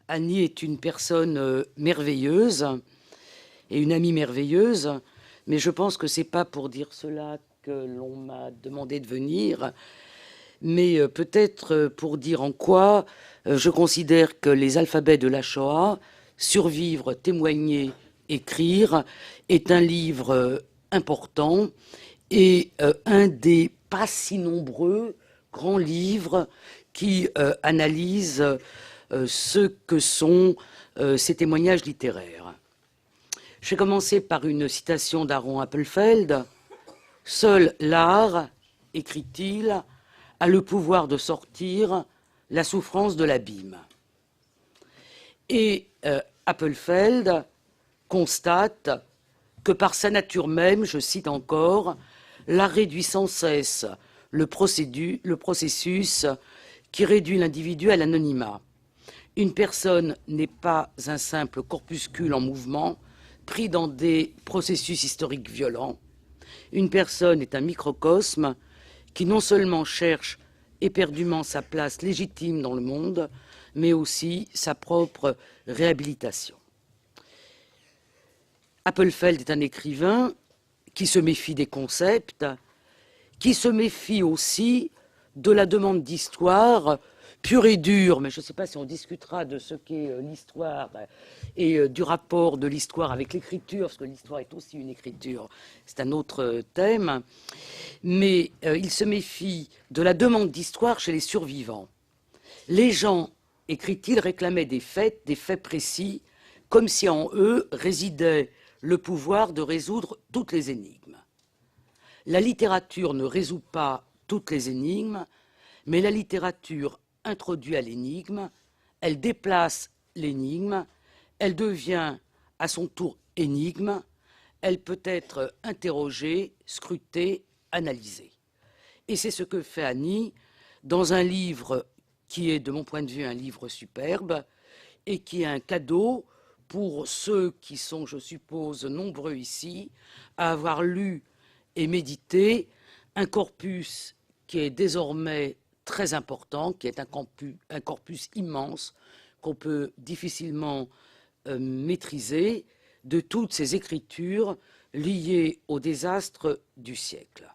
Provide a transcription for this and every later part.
Annie est une personne merveilleuse et une amie merveilleuse, mais je pense que c'est pas pour dire cela que l'on m'a demandé de venir, mais peut-être pour dire en quoi je considère que les alphabets de la Shoah, Survivre, témoigner, écrire, est un livre important et un des pas si nombreux grands livres qui analysent ce que sont ces témoignages littéraires. Je vais commencer par une citation d'Aaron Appelfeld. « Seul l'art, écrit-il, a le pouvoir de sortir la souffrance de l'abîme. » Et Appelfeld constate que par sa nature même, je cite encore, l'art réduit sans cesse le processus qui réduit l'individu à l'anonymat. Une personne n'est pas un simple corpuscule en mouvement, pris dans des processus historiques violents. Une personne est un microcosme qui non seulement cherche éperdument sa place légitime dans le monde, mais aussi sa propre réhabilitation. Appelfeld est un écrivain qui se méfie des concepts, qui se méfie aussi de la demande d'histoire pure et dure, mais je ne sais pas si on discutera de ce qu'est l'histoire et du rapport de l'histoire avec l'écriture, parce que l'histoire est aussi une écriture, c'est un autre thème, mais il se méfie de la demande d'histoire chez les survivants. Les gens, écrit-il, réclamaient des faits précis, comme si en eux résidait le pouvoir de résoudre toutes les énigmes. La littérature ne résout pas toutes les énigmes, mais la littérature introduit à l'énigme, elle déplace l'énigme, elle devient à son tour énigme, elle peut être interrogée, scrutée, analysée. Et c'est ce que fait Annie dans un livre qui est, de mon point de vue, un livre superbe et qui est un cadeau pour ceux qui sont, je suppose, nombreux ici, à avoir lu et médité un corpus qui est désormais très important, qui est un corpus immense qu'on peut difficilement maîtriser, de toutes ces écritures liées au désastre du siècle.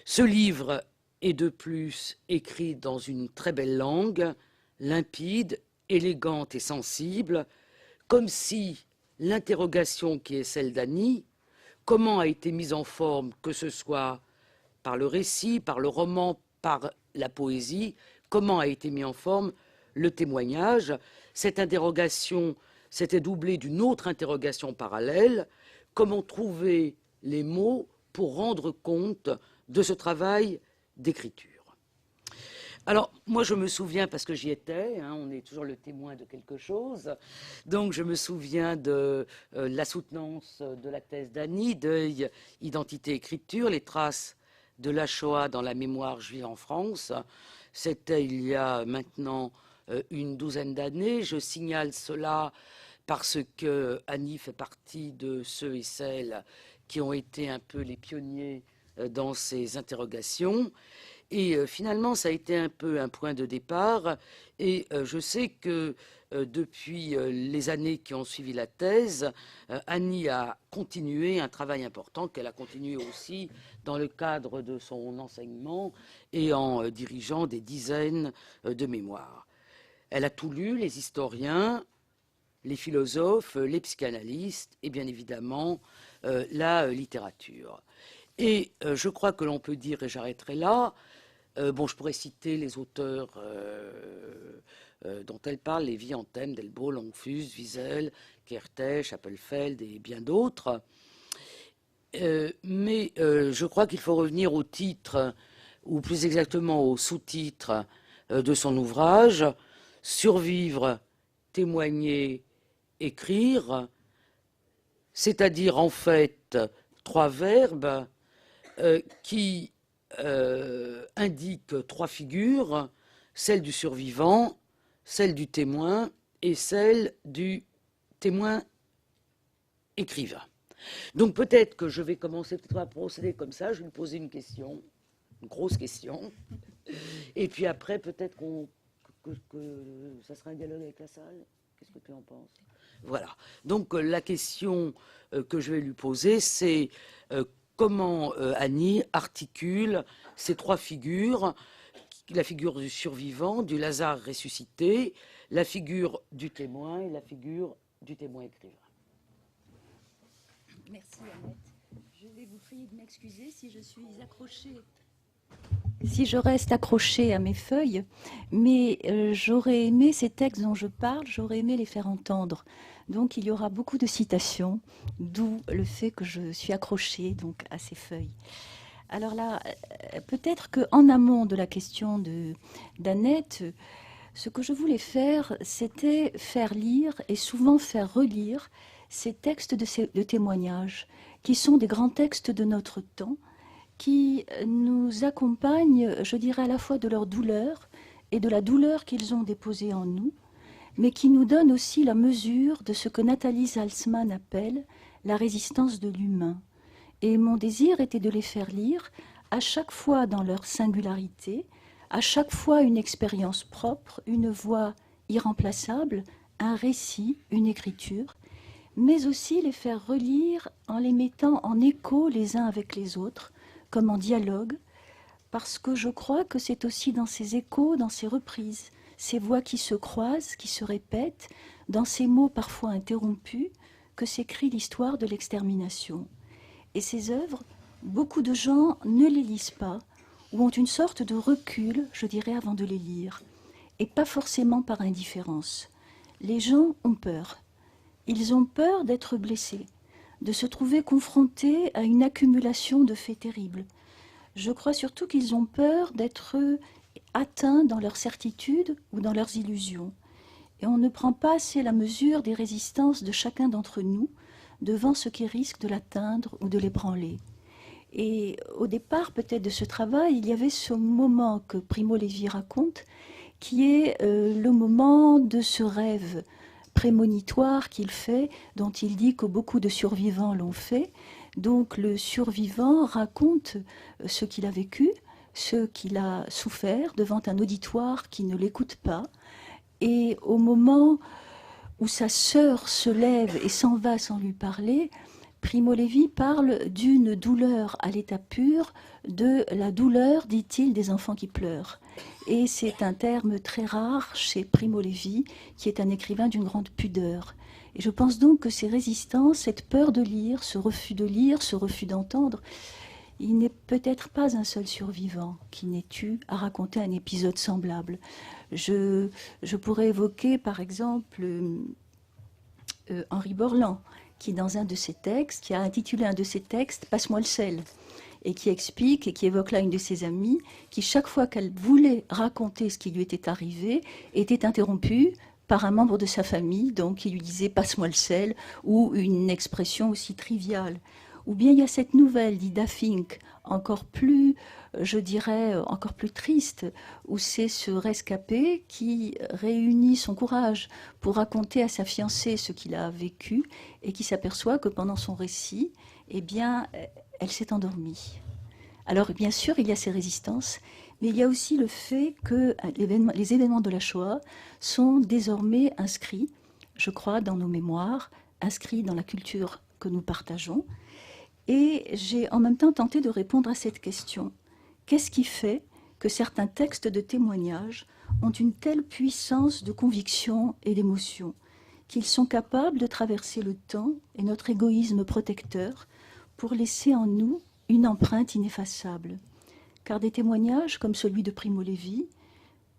Ce livre est de plus écrit dans une très belle langue, limpide, élégante et sensible, comme si l'interrogation qui est celle d'Annie, comment a été mise en forme, que ce soit par le récit, par le roman, par la poésie, comment a été mis en forme le témoignage. Cette interrogation s'était doublée d'une autre interrogation parallèle, comment trouver les mots pour rendre compte de ce travail d'écriture. Alors, moi, je me souviens, parce que j'y étais, on est toujours le témoin de quelque chose, donc je me souviens de la soutenance de la thèse d'Annie, Deuil, identité, écriture, les traces de la Shoah dans la mémoire juive en France. C'était il y a maintenant une douzaine d'années. Je signale cela parce que Annie fait partie de ceux et celles qui ont été un peu les pionniers dans ces interrogations. Et finalement, ça a été un peu un point de départ. Et je sais que depuis les années qui ont suivi la thèse, Annie a continué un travail important qu'elle a continué aussi dans le cadre de son enseignement et en dirigeant des dizaines de mémoires. Elle a tout lu, les historiens, les philosophes, les psychanalystes et bien évidemment la littérature. Et je crois que l'on peut dire, et j'arrêterai là, bon, je pourrais citer les auteurs dont elle parle, Lévy, Anthem, Delbo, Longfus, Wiesel, Kertész, Appelfeld et bien d'autres. Mais je crois qu'il faut revenir au titre, ou plus exactement au sous-titre de son ouvrage, Survivre, témoigner, écrire, c'est-à-dire en fait trois verbes qui indiquent trois figures, celle du survivant, celle du témoin et celle du témoin écrivain. Donc peut-être que je vais commencer à procéder comme ça, je vais lui poser une question, une grosse question, et puis après peut-être que ça sera un dialogue avec la salle? Qu'est-ce que tu en penses? Voilà. Donc la question que je vais lui poser, c'est comment Annie articule ces trois figures, la figure du survivant, du Lazare ressuscité, la figure du témoin et la figure du témoin écrivain. Merci Annette. Je vais vous prier de m'excuser si je suis accrochée. Si je reste accrochée à mes feuilles, mais j'aurais aimé ces textes dont je parle, j'aurais aimé les faire entendre. Donc il y aura beaucoup de citations, d'où le fait que je suis accrochée donc à ces feuilles. Alors là, peut-être qu'en amont de la question d'Annette, ce que je voulais faire, c'était faire lire et souvent faire relire ces textes de témoignages, qui sont des grands textes de notre temps, qui nous accompagnent, je dirais, à la fois de leur douleur et de la douleur qu'ils ont déposée en nous, mais qui nous donnent aussi la mesure de ce que Nathalie Salzman appelle la résistance de l'humain. Et mon désir était de les faire lire, à chaque fois dans leur singularité, à chaque fois une expérience propre, une voix irremplaçable, un récit, une écriture, mais aussi les faire relire en les mettant en écho les uns avec les autres, comme en dialogue, parce que je crois que c'est aussi dans ces échos, dans ces reprises, ces voix qui se croisent, qui se répètent, dans ces mots parfois interrompus, que s'écrit l'histoire de l'extermination. Et ces œuvres, beaucoup de gens ne les lisent pas, ou ont une sorte de recul, je dirais, avant de les lire, et pas forcément par indifférence. Les gens ont peur. Ils ont peur d'être blessés, de se trouver confrontés à une accumulation de faits terribles. Je crois surtout qu'ils ont peur d'être atteints dans leurs certitudes ou dans leurs illusions. Et on ne prend pas assez la mesure des résistances de chacun d'entre nous devant ce qui risque de l'atteindre ou de l'ébranler. Et au départ, peut-être, de ce travail, il y avait ce moment que Primo Levi raconte, qui est le moment de ce rêve prémonitoire qu'il fait, dont il dit que beaucoup de survivants l'ont fait. Donc le survivant raconte ce qu'il a vécu, ce qu'il a souffert devant un auditoire qui ne l'écoute pas. Et au moment où sa sœur se lève et s'en va sans lui parler, Primo Levi parle d'une douleur à l'état pur, de la douleur, dit-il, des enfants qui pleurent. Et c'est un terme très rare chez Primo Levi, qui est un écrivain d'une grande pudeur. Et je pense donc que ces résistances, cette peur de lire, ce refus d'entendre, il n'est peut-être pas un seul survivant qui n'ait eu à raconter un épisode semblable. Je pourrais évoquer, par exemple, Henri Borland, qui, dans un de ses textes, qui a intitulé un de ses textes « Passe-moi le sel », et qui explique et qui évoque là une de ses amies, qui, chaque fois qu'elle voulait raconter ce qui lui était arrivé, était interrompue par un membre de sa famille, donc qui lui disait « Passe-moi le sel », ou une expression aussi triviale. Ou bien il y a cette nouvelle d'Ida Fink, encore plus, je dirais, encore plus triste, où c'est ce rescapé qui réunit son courage pour raconter à sa fiancée ce qu'il a vécu et qui s'aperçoit que pendant son récit, eh bien, elle s'est endormie. Alors, bien sûr, il y a ces résistances, mais il y a aussi le fait que les événements de la Shoah sont désormais inscrits, je crois, dans nos mémoires, inscrits dans la culture que nous partageons. Et j'ai en même temps tenté de répondre à cette question. Qu'est-ce qui fait que certains textes de témoignages ont une telle puissance de conviction et d'émotion qu'ils sont capables de traverser le temps et notre égoïsme protecteur pour laisser en nous une empreinte ineffaçable? Car des témoignages comme celui de Primo Levi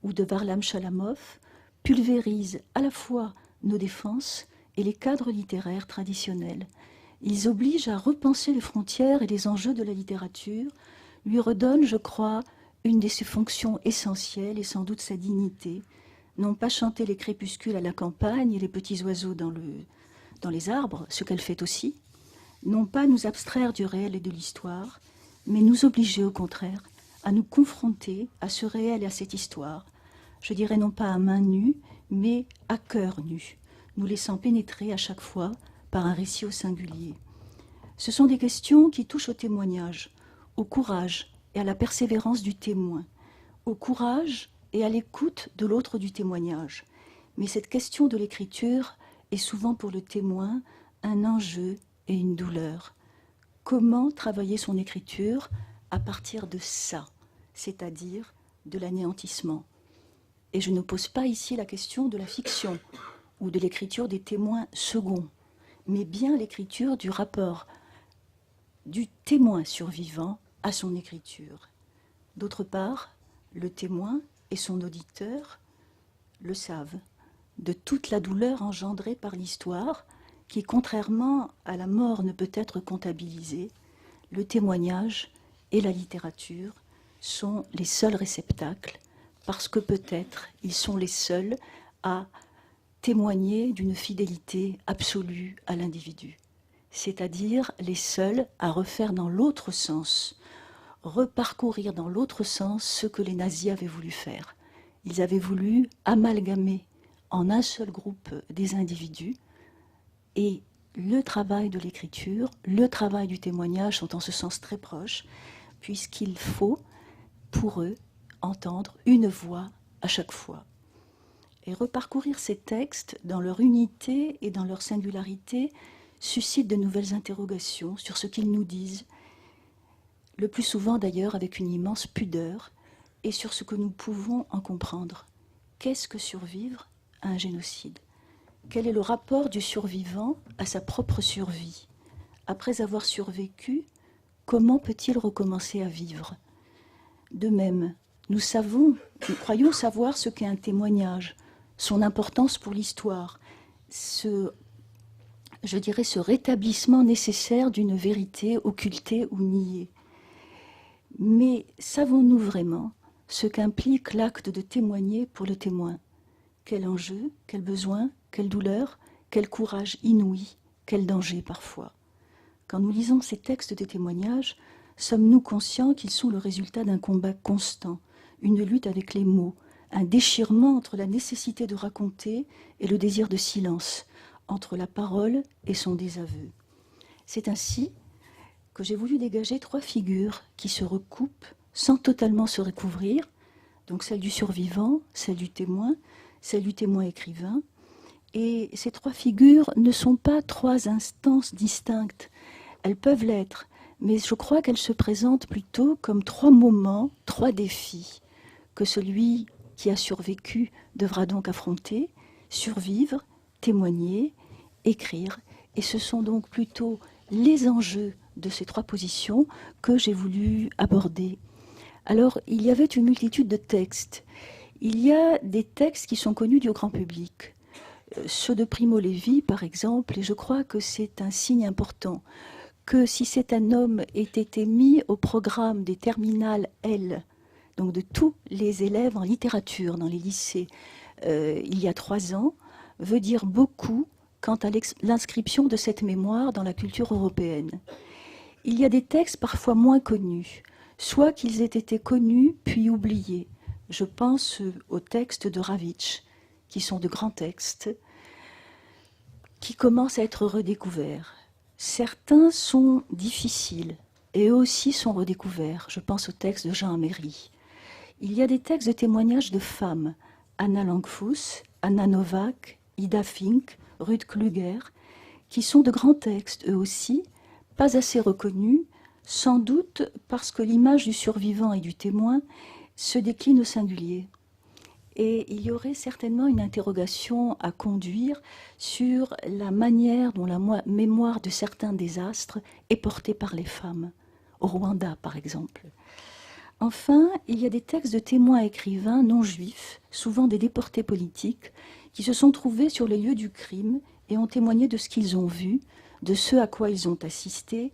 ou de Varlam Chalamov pulvérisent à la fois nos défenses et les cadres littéraires traditionnels. Ils obligent à repenser les frontières et les enjeux de la littérature, lui redonnent, je crois, une de ses fonctions essentielles et sans doute sa dignité. Non pas chanter les crépuscules à la campagne et les petits oiseaux dans les arbres, ce qu'elle fait aussi. Non pas nous abstraire du réel et de l'histoire, mais nous obliger au contraire à nous confronter à ce réel et à cette histoire. Je dirais non pas à main nue, mais à cœur nu, nous laissant pénétrer à chaque fois par un récit au singulier. Ce sont des questions qui touchent au témoignage, au courage et à la persévérance du témoin, au courage et à l'écoute de l'autre du témoignage. Mais cette question de l'écriture est souvent pour le témoin un enjeu et une douleur. Comment travailler son écriture à partir de ça, c'est-à-dire de l'anéantissement? Et je ne pose pas ici la question de la fiction ou de l'écriture des témoins seconds, mais bien l'écriture du rapport du témoin survivant à son écriture. D'autre part, le témoin et son auditeur le savent, de toute la douleur engendrée par l'histoire, qui, contrairement à la mort, ne peut être comptabilisée, le témoignage et la littérature sont les seuls réceptacles, parce que peut-être ils sont les seuls à témoigner d'une fidélité absolue à l'individu, c'est-à-dire les seuls à refaire dans l'autre sens, reparcourir dans l'autre sens ce que les nazis avaient voulu faire. Ils avaient voulu amalgamer en un seul groupe des individus, et le travail de l'écriture, le travail du témoignage sont en ce sens très proches, puisqu'il faut, pour eux, entendre une voix à chaque fois. Et reparcourir ces textes dans leur unité et dans leur singularité suscite de nouvelles interrogations sur ce qu'ils nous disent, le plus souvent d'ailleurs avec une immense pudeur, et sur ce que nous pouvons en comprendre. Qu'est-ce que survivre à un génocide? Quel est le rapport du survivant à sa propre survie? Après avoir survécu, comment peut-il recommencer à vivre? De même, nous croyons savoir ce qu'est un témoignage, son importance pour l'histoire, ce rétablissement nécessaire d'une vérité occultée ou niée. Mais savons-nous vraiment ce qu'implique l'acte de témoigner pour le témoin? Quel enjeu, quel besoin, quelle douleur, quel courage inouï, quel danger parfois. Quand nous lisons ces textes de témoignages, sommes-nous conscients qu'ils sont le résultat d'un combat constant, une lutte avec les mots, un déchirement entre la nécessité de raconter et le désir de silence, entre la parole et son désaveu? C'est ainsi que j'ai voulu dégager 3 figures qui se recoupent sans totalement se recouvrir, donc celle du survivant, celle du témoin écrivain. Et ces 3 figures ne sont pas 3 instances distinctes. Elles peuvent l'être, mais je crois qu'elles se présentent plutôt comme 3 moments, 3 défis que celui qui a survécu devra donc affronter, survivre, témoigner, écrire. Et ce sont donc plutôt les enjeux de ces 3 positions que j'ai voulu aborder. Alors, il y avait une multitude de textes. Il y a des textes qui sont connus du grand public. Ceux de Primo Levi, par exemple, et je crois que c'est un signe important, que si c'est un homme ait été mis au programme des terminales L, donc de tous les élèves en littérature dans les lycées, il y a 3 ans, veut dire beaucoup quant à l'inscription de cette mémoire dans la culture européenne. Il y a des textes parfois moins connus, soit qu'ils aient été connus puis oubliés. Je pense aux textes de Ravitch, qui sont de grands textes, qui commencent à être redécouverts. Certains sont difficiles, et eux aussi sont redécouverts. Je pense aux textes de Jean Améry. Il y a des textes de témoignages de femmes, Anna Langfuss, Anna Novak, Ida Fink, Ruth Kluger, qui sont de grands textes, eux aussi, pas assez reconnus, sans doute parce que l'image du survivant et du témoin se décline au singulier. Et il y aurait certainement une interrogation à conduire sur la manière dont la mémoire de certains désastres est portée par les femmes, au Rwanda par exemple. Enfin, il y a des textes de témoins écrivains non juifs, souvent des déportés politiques, qui se sont trouvés sur les lieux du crime et ont témoigné de ce qu'ils ont vu, de ce à quoi ils ont assisté,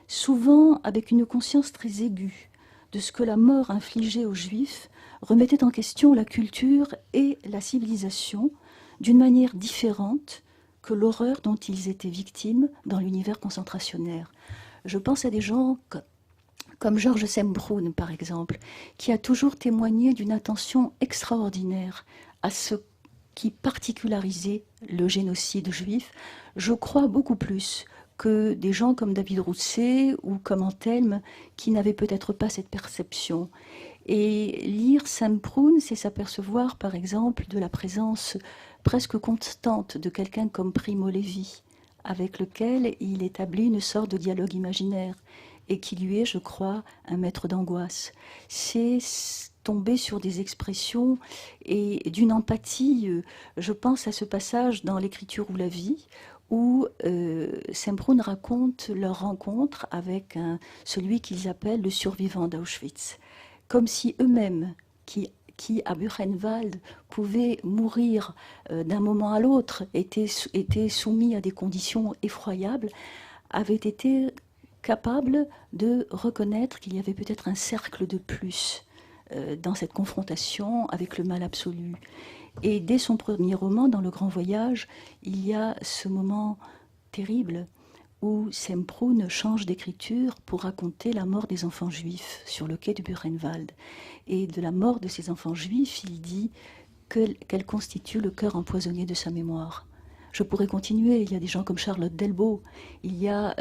souvent avec une conscience très aiguë de ce que la mort infligée aux Juifs remettait en question la culture et la civilisation d'une manière différente que l'horreur dont ils étaient victimes dans l'univers concentrationnaire. Je pense à des gens comme Georges Sembrun, par exemple, qui a toujours témoigné d'une attention extraordinaire à ce qui particularisait le génocide juif. Je crois beaucoup plus que des gens comme David Rousset ou comme Antelme qui n'avaient peut-être pas cette perception. Et lire Semprún, c'est s'apercevoir, par exemple, de la présence presque constante de quelqu'un comme Primo Levi, avec lequel il établit une sorte de dialogue imaginaire, et qui lui est, je crois, un maître d'angoisse. C'est tomber sur des expressions et d'une empathie. Je pense à ce passage dans L'écriture ou la vie, où Semprún raconte leur rencontre avec celui qu'ils appellent le survivant d'Auschwitz, comme si eux-mêmes, qui à Buchenwald pouvaient mourir d'un moment à l'autre, étaient soumis à des conditions effroyables, avaient été capables de reconnaître qu'il y avait peut-être un cercle de plus dans cette confrontation avec le mal absolu. Et dès son premier roman, dans Le Grand Voyage, il y a ce moment terrible où Semprún change d'écriture pour raconter la mort des enfants juifs sur le quai de Buchenwald. Et de la mort de ces enfants juifs, il dit qu'elle constitue le cœur empoisonné de sa mémoire. Je pourrais continuer, il y a des gens comme Charlotte Delbo, il y a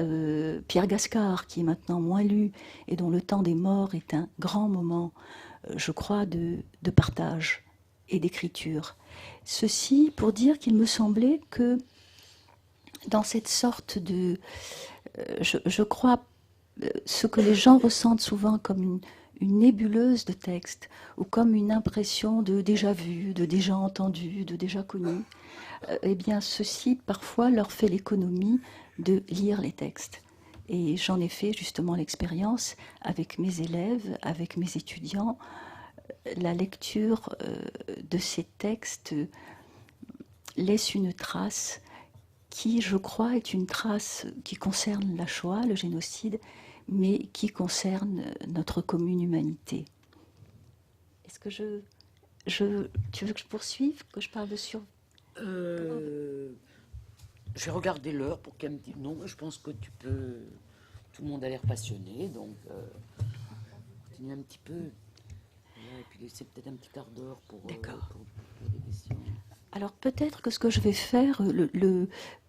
Pierre Gascard, qui est maintenant moins lu, et dont Le temps des morts est un grand moment, je crois, de partage et d'écriture. Ceci pour dire qu'il me semblait que dans cette sorte de... je crois, ce que les gens ressentent souvent comme une nébuleuse de texte, ou comme une impression de déjà vu, de déjà entendu, de déjà connu, eh bien, ceci, parfois, leur fait l'économie de lire les textes. Et j'en ai fait justement l'expérience avec mes élèves, avec mes étudiants. La lecture de ces textes laisse une trace qui, je crois, est une trace qui concerne la Shoah, le génocide, mais qui concerne notre commune humanité. Est-ce que tu veux que je poursuive, que je parle de sur... Je vais regarder l'heure pour qu'elle me dise non, je pense que tu peux. Tout le monde a l'air passionné, donc continue un petit peu. Et puis laisser peut-être un petit quart d'heure pour des questions. Alors peut-être que ce que je vais faire,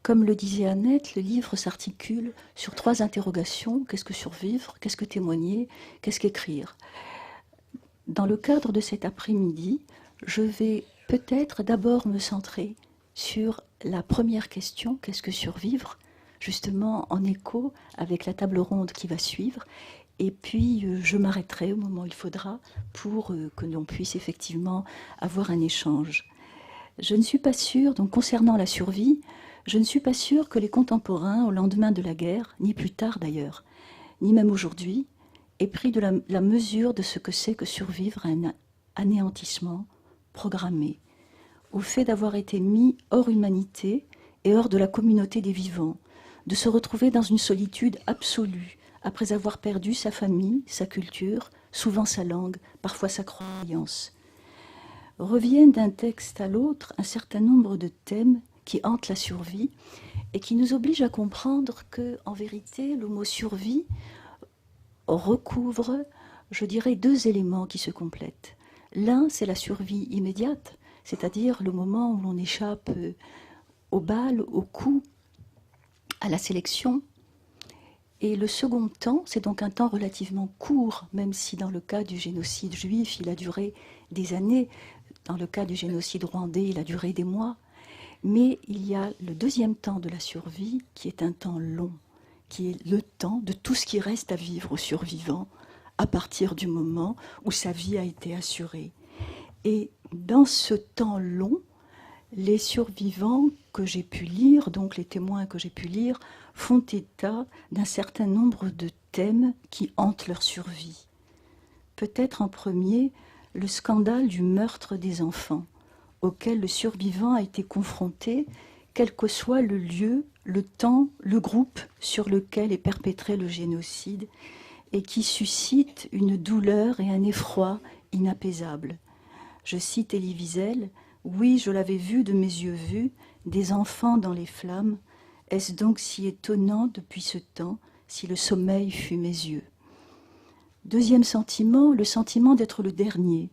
comme le disait Annette, le livre s'articule sur 3 interrogations. Qu'est-ce que survivre? Qu'est-ce que témoigner? Qu'est-ce qu'écrire? Dans le cadre de cet après-midi, je vais peut-être d'abord me centrer sur la première question, qu'est-ce que survivre? Justement en écho avec la table ronde qui va suivre. Et puis je m'arrêterai au moment où il faudra pour que l'on puisse effectivement avoir un échange. Je ne suis pas sûre, donc concernant la survie, je ne suis pas sûre que les contemporains, au lendemain de la guerre, ni plus tard d'ailleurs, ni même aujourd'hui, aient pris de la mesure de ce que c'est que survivre à un anéantissement programmé, au fait d'avoir été mis hors humanité et hors de la communauté des vivants, de se retrouver dans une solitude absolue, après avoir perdu sa famille, sa culture, souvent sa langue, parfois sa croyance. Reviennent d'un texte à l'autre un certain nombre de thèmes qui hantent la survie et qui nous obligent à comprendre que, en vérité, le mot survie recouvre, je dirais, 2 éléments qui se complètent. L'un, c'est la survie immédiate, c'est-à-dire le moment où l'on échappe aux balles, aux coups, à la sélection. Et le second temps, c'est donc un temps relativement court, même si dans le cas du génocide juif, il a duré des années. Dans le cas du génocide rwandais, il a duré des mois. Mais il y a le deuxième temps de la survie, qui est un temps long, qui est le temps de tout ce qui reste à vivre au survivant à partir du moment où sa vie a été assurée. Et dans ce temps long, les survivants que j'ai pu lire, donc les témoins que j'ai pu lire, font état d'un certain nombre de thèmes qui hantent leur survie. Peut-être en premier, le scandale du meurtre des enfants, auquel le survivant a été confronté, quel que soit le lieu, le temps, le groupe sur lequel est perpétré le génocide, et qui suscite une douleur et un effroi inapaisables. Je cite Elie Wiesel, « Oui, je l'avais vu de mes yeux vus, des enfants dans les flammes. Est-ce donc si étonnant depuis ce temps, si le sommeil fut mes yeux ?» Deuxième sentiment, le sentiment d'être le dernier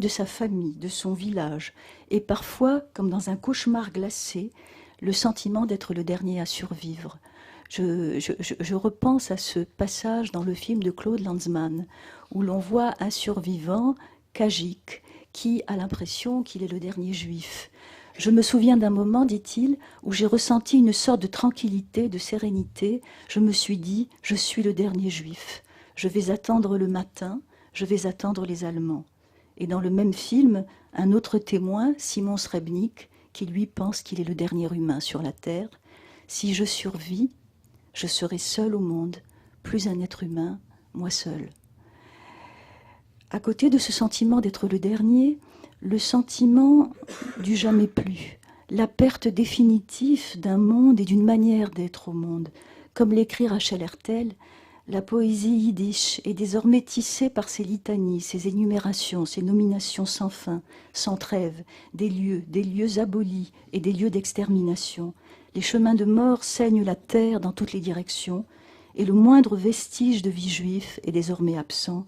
de sa famille, de son village, et parfois, comme dans un cauchemar glacé, le sentiment d'être le dernier à survivre. Je repense à ce passage dans le film de Claude Lanzmann, où l'on voit un survivant, Kajik, qui a l'impression qu'il est le dernier juif. Je me souviens d'un moment, dit-il, où j'ai ressenti une sorte de tranquillité, de sérénité. Je me suis dit, je suis le dernier juif. Je vais attendre le matin, je vais attendre les Allemands. Et dans le même film, un autre témoin, Simon Srebnik, qui lui pense qu'il est le dernier humain sur la Terre. Si je survis, je serai seul au monde, plus un être humain, moi seul. À côté de ce sentiment d'être le dernier, le sentiment du jamais plus, la perte définitive d'un monde et d'une manière d'être au monde. Comme l'écrit Rachel Hertel, la poésie yiddish est désormais tissée par ses litanies, ses énumérations, ses nominations sans fin, sans trêve, des lieux abolis et des lieux d'extermination. Les chemins de mort saignent la terre dans toutes les directions, et le moindre vestige de vie juive est désormais absent,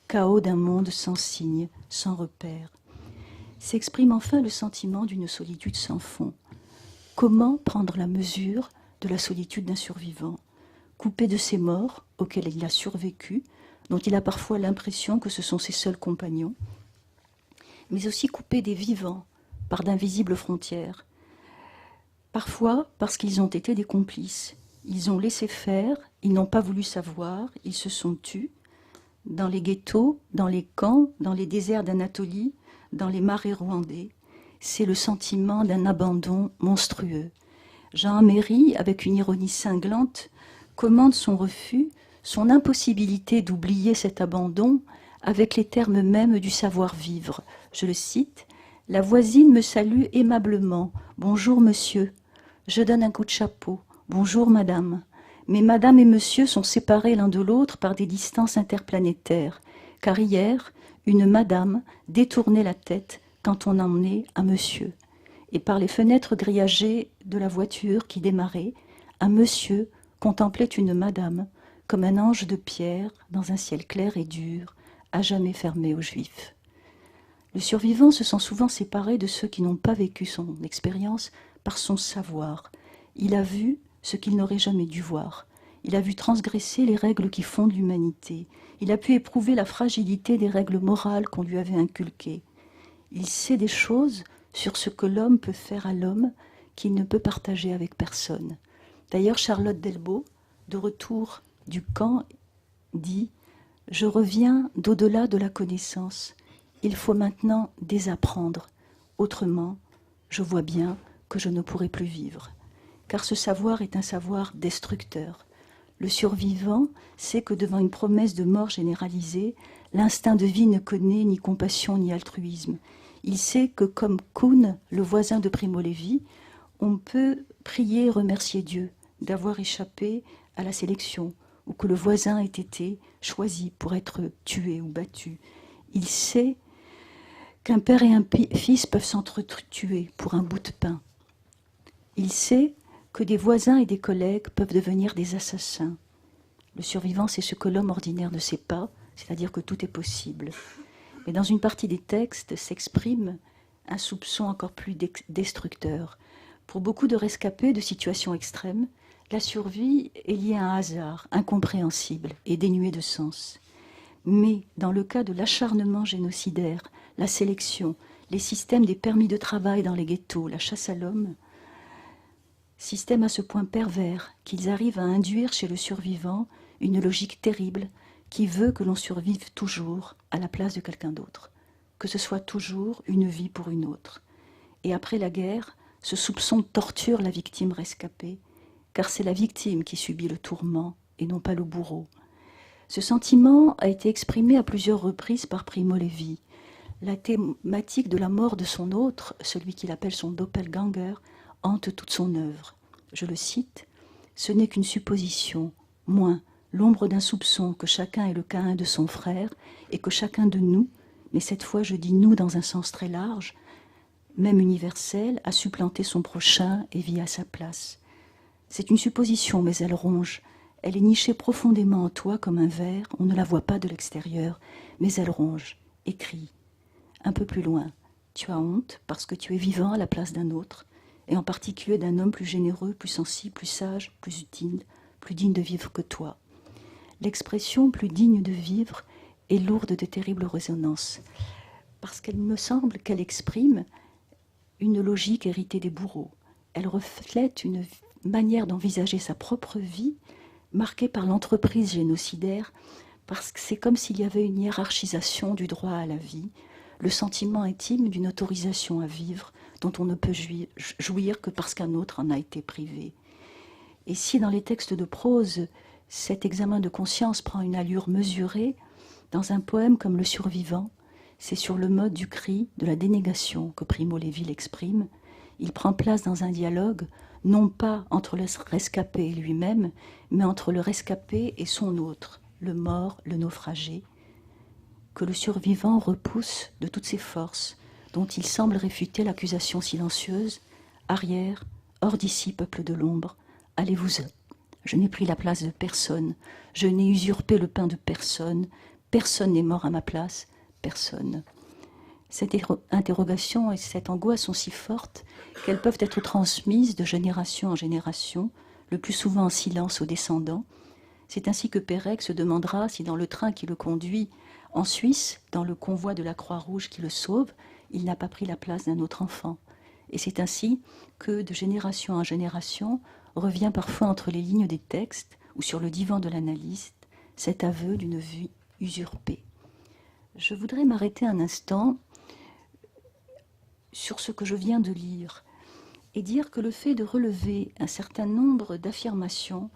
chaos d'un monde sans signe, sans repère. S'exprime enfin le sentiment d'une solitude sans fond. Comment prendre la mesure de la solitude d'un survivant, coupé de ses morts auxquels il a survécu, dont il a parfois l'impression que ce sont ses seuls compagnons, mais aussi coupé des vivants par d'invisibles frontières, parfois parce qu'ils ont été des complices. Ils ont laissé faire, ils n'ont pas voulu savoir, ils se sont tus, dans les ghettos, dans les camps, dans les déserts d'Anatolie, dans les marais rwandais. C'est le sentiment d'un abandon monstrueux. Jean Améry, avec une ironie cinglante, commande son refus, son impossibilité d'oublier cet abandon avec les termes mêmes du savoir-vivre. Je le cite, « La voisine me salue aimablement. Bonjour, monsieur. Je donne un coup de chapeau. Bonjour, madame. Mais madame et monsieur sont séparés l'un de l'autre par des distances interplanétaires, car hier, une madame détournait la tête quand on emmenait un monsieur. Et par les fenêtres grillagées de la voiture qui démarrait, un monsieur contemplait une madame comme un ange de pierre dans un ciel clair et dur, à jamais fermé aux juifs. Le survivant se sent souvent séparé de ceux qui n'ont pas vécu son expérience par son savoir. Il a vu ce qu'il n'aurait jamais dû voir. Il a vu transgresser les règles qui fondent l'humanité. Il a pu éprouver la fragilité des règles morales qu'on lui avait inculquées. Il sait des choses sur ce que l'homme peut faire à l'homme qu'il ne peut partager avec personne. D'ailleurs, Charlotte Delbo, de retour du camp, dit « Je reviens d'au-delà de la connaissance. Il faut maintenant désapprendre. Autrement, je vois bien que je ne pourrai plus vivre. » Car ce savoir est un savoir destructeur. Le survivant sait que devant une promesse de mort généralisée, l'instinct de vie ne connaît ni compassion ni altruisme. Il sait que, comme Kuhn, le voisin de Primo Levi, on peut prier et remercier Dieu d'avoir échappé à la sélection, ou que le voisin ait été choisi pour être tué ou battu. Il sait qu'un père et un fils peuvent s'entretuer pour un bout de pain. Il sait que des voisins et des collègues peuvent devenir des assassins. Le survivant, c'est ce que l'homme ordinaire ne sait pas, c'est-à-dire que tout est possible. Mais dans une partie des textes s'exprime un soupçon encore plus destructeur. Pour beaucoup de rescapés de situations extrêmes, la survie est liée à un hasard incompréhensible et dénué de sens. Mais dans le cas de l'acharnement génocidaire, la sélection, les systèmes des permis de travail dans les ghettos, la chasse à l'homme, système à ce point pervers qu'ils arrivent à induire chez le survivant une logique terrible qui veut que l'on survive toujours à la place de quelqu'un d'autre, que ce soit toujours une vie pour une autre. Et après la guerre, ce soupçon torture la victime rescapée, car c'est la victime qui subit le tourment et non pas le bourreau. Ce sentiment a été exprimé à plusieurs reprises par Primo Levi. La thématique de la mort de son autre, celui qu'il appelle son doppelganger, hante toute son œuvre. Je le cite, « Ce n'est qu'une supposition, moins l'ombre d'un soupçon que chacun est le Caïn de son frère et que chacun de nous, mais cette fois je dis nous dans un sens très large, même universel, a supplanté son prochain et vit à sa place. C'est une supposition, mais elle ronge. Elle est nichée profondément en toi comme un ver, on ne la voit pas de l'extérieur, mais elle ronge et crie. Un peu plus loin, tu as honte parce que tu es vivant à la place d'un autre, et en particulier d'un homme plus généreux, plus sensible, plus sage, plus utile, plus digne de vivre que toi. L'expression plus digne de vivre est lourde de terribles résonances, parce qu'elle me semble qu'elle exprime une logique héritée des bourreaux. Elle reflète une manière d'envisager sa propre vie, marquée par l'entreprise génocidaire, parce que c'est comme s'il y avait une hiérarchisation du droit à la vie, le sentiment intime d'une autorisation à vivre dont on ne peut jouir que parce qu'un autre en a été privé. Et si dans les textes de prose, cet examen de conscience prend une allure mesurée, dans un poème comme Le Survivant, c'est sur le mode du cri, de la dénégation que Primo Levi l'exprime. Il prend place dans un dialogue, non pas entre le rescapé et lui-même, mais entre le rescapé et son autre, le mort, le naufragé, que le survivant repousse de toutes ses forces, dont il semble réfuter l'accusation silencieuse. Arrière, hors d'ici, peuple de l'ombre, allez-vous-en. Je n'ai pris la place de personne, je n'ai usurpé le pain de personne, personne n'est mort à ma place, personne. Cette interrogation et cette angoisse sont si fortes qu'elles peuvent être transmises de génération en génération, le plus souvent en silence aux descendants. C'est ainsi que Pérec se demandera si dans le train qui le conduit en Suisse, dans le convoi de la Croix-Rouge qui le sauve, il n'a pas pris la place d'un autre enfant. Et c'est ainsi que, de génération en génération, revient parfois entre les lignes des textes ou sur le divan de l'analyste cet aveu d'une vie usurpée. Je voudrais m'arrêter un instant sur ce que je viens de lire et dire que le fait de relever un certain nombre d'affirmations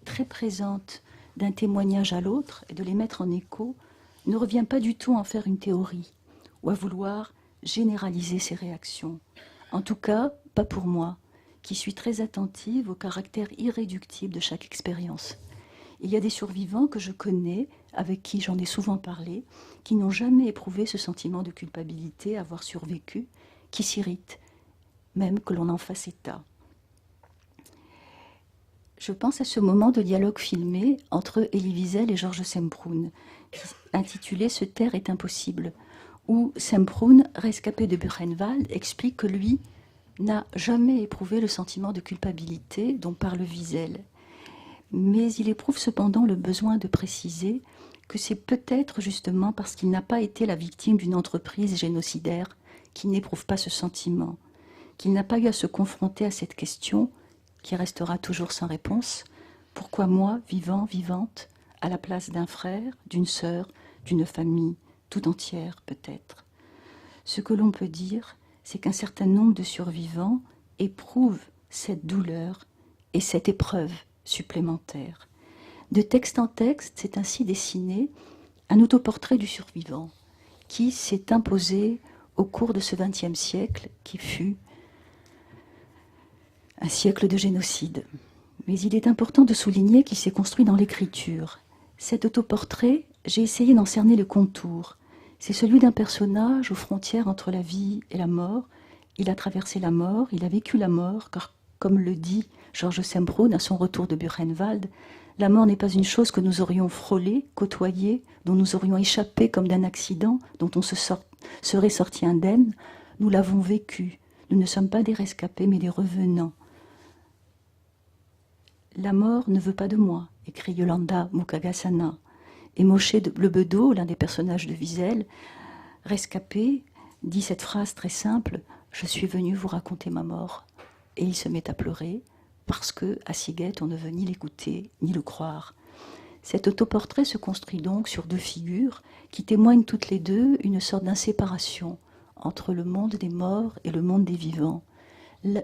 très présentes d'un témoignage à l'autre et de les mettre en écho ne revient pas du tout à en faire une théorie ou à vouloir généraliser ces réactions. En tout cas, pas pour moi, qui suis très attentive au caractère irréductible de chaque expérience. Il y a des survivants que je connais, avec qui j'en ai souvent parlé, qui n'ont jamais éprouvé ce sentiment de culpabilité à avoir survécu, qui s'irritent, même que l'on en fasse état. Je pense à ce moment de dialogue filmé entre Elie Wiesel et Georges Semprún, intitulé « Ce taire est impossible », où Semprún, rescapé de Buchenwald, explique que lui n'a jamais éprouvé le sentiment de culpabilité dont parle Wiesel. Mais il éprouve cependant le besoin de préciser que c'est peut-être justement parce qu'il n'a pas été la victime d'une entreprise génocidaire qu'il n'éprouve pas ce sentiment, qu'il n'a pas eu à se confronter à cette question qui restera toujours sans réponse. Pourquoi moi, vivant, vivante, à la place d'un frère, d'une sœur, d'une famille tout entière peut-être? Ce que l'on peut dire, c'est qu'un certain nombre de survivants éprouvent cette douleur et cette épreuve supplémentaire. De texte en texte, c'est ainsi dessiné un autoportrait du survivant qui s'est imposé au cours de ce XXe siècle qui fut un siècle de génocide. Mais il est important de souligner qu'il s'est construit dans l'écriture. Cet autoportrait, j'ai essayé d'en cerner le contour. C'est celui d'un personnage aux frontières entre la vie et la mort. Il a traversé la mort, il a vécu la mort, car comme le dit Georges Semprún à son retour de Buchenwald, la mort n'est pas une chose que nous aurions frôlée, côtoyée, dont nous aurions échappé comme d'un accident, dont on serait sorti indemne. Nous l'avons vécue. Nous ne sommes pas des rescapés, mais des revenants. La mort ne veut pas de moi, écrit Yolanda Mukagasana. Et Moshe Lebedeau, l'un des personnages de Wiesel, rescapé, dit cette phrase très simple: « Je suis venu vous raconter ma mort ». Et il se met à pleurer, parce qu'à Siguette, on ne veut ni l'écouter, ni le croire. Cet autoportrait se construit donc sur deux figures qui témoignent toutes les deux une sorte d'inséparation entre le monde des morts et le monde des vivants.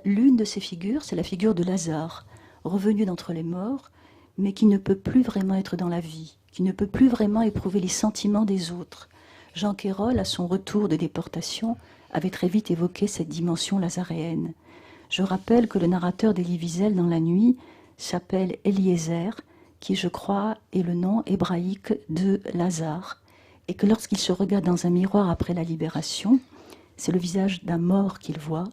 L'une de ces figures, c'est la figure de Lazare, revenu d'entre les morts, mais qui ne peut plus vraiment être dans la vie, qui ne peut plus vraiment éprouver les sentiments des autres. Jean Quérol, à son retour de déportation, avait très vite évoqué cette dimension lazaréenne. Je rappelle que le narrateur d'Elie Wiesel dans La Nuit s'appelle Eliezer, qui, je crois, est le nom hébraïque de Lazare, et que lorsqu'il se regarde dans un miroir après la libération, c'est le visage d'un mort qu'il voit.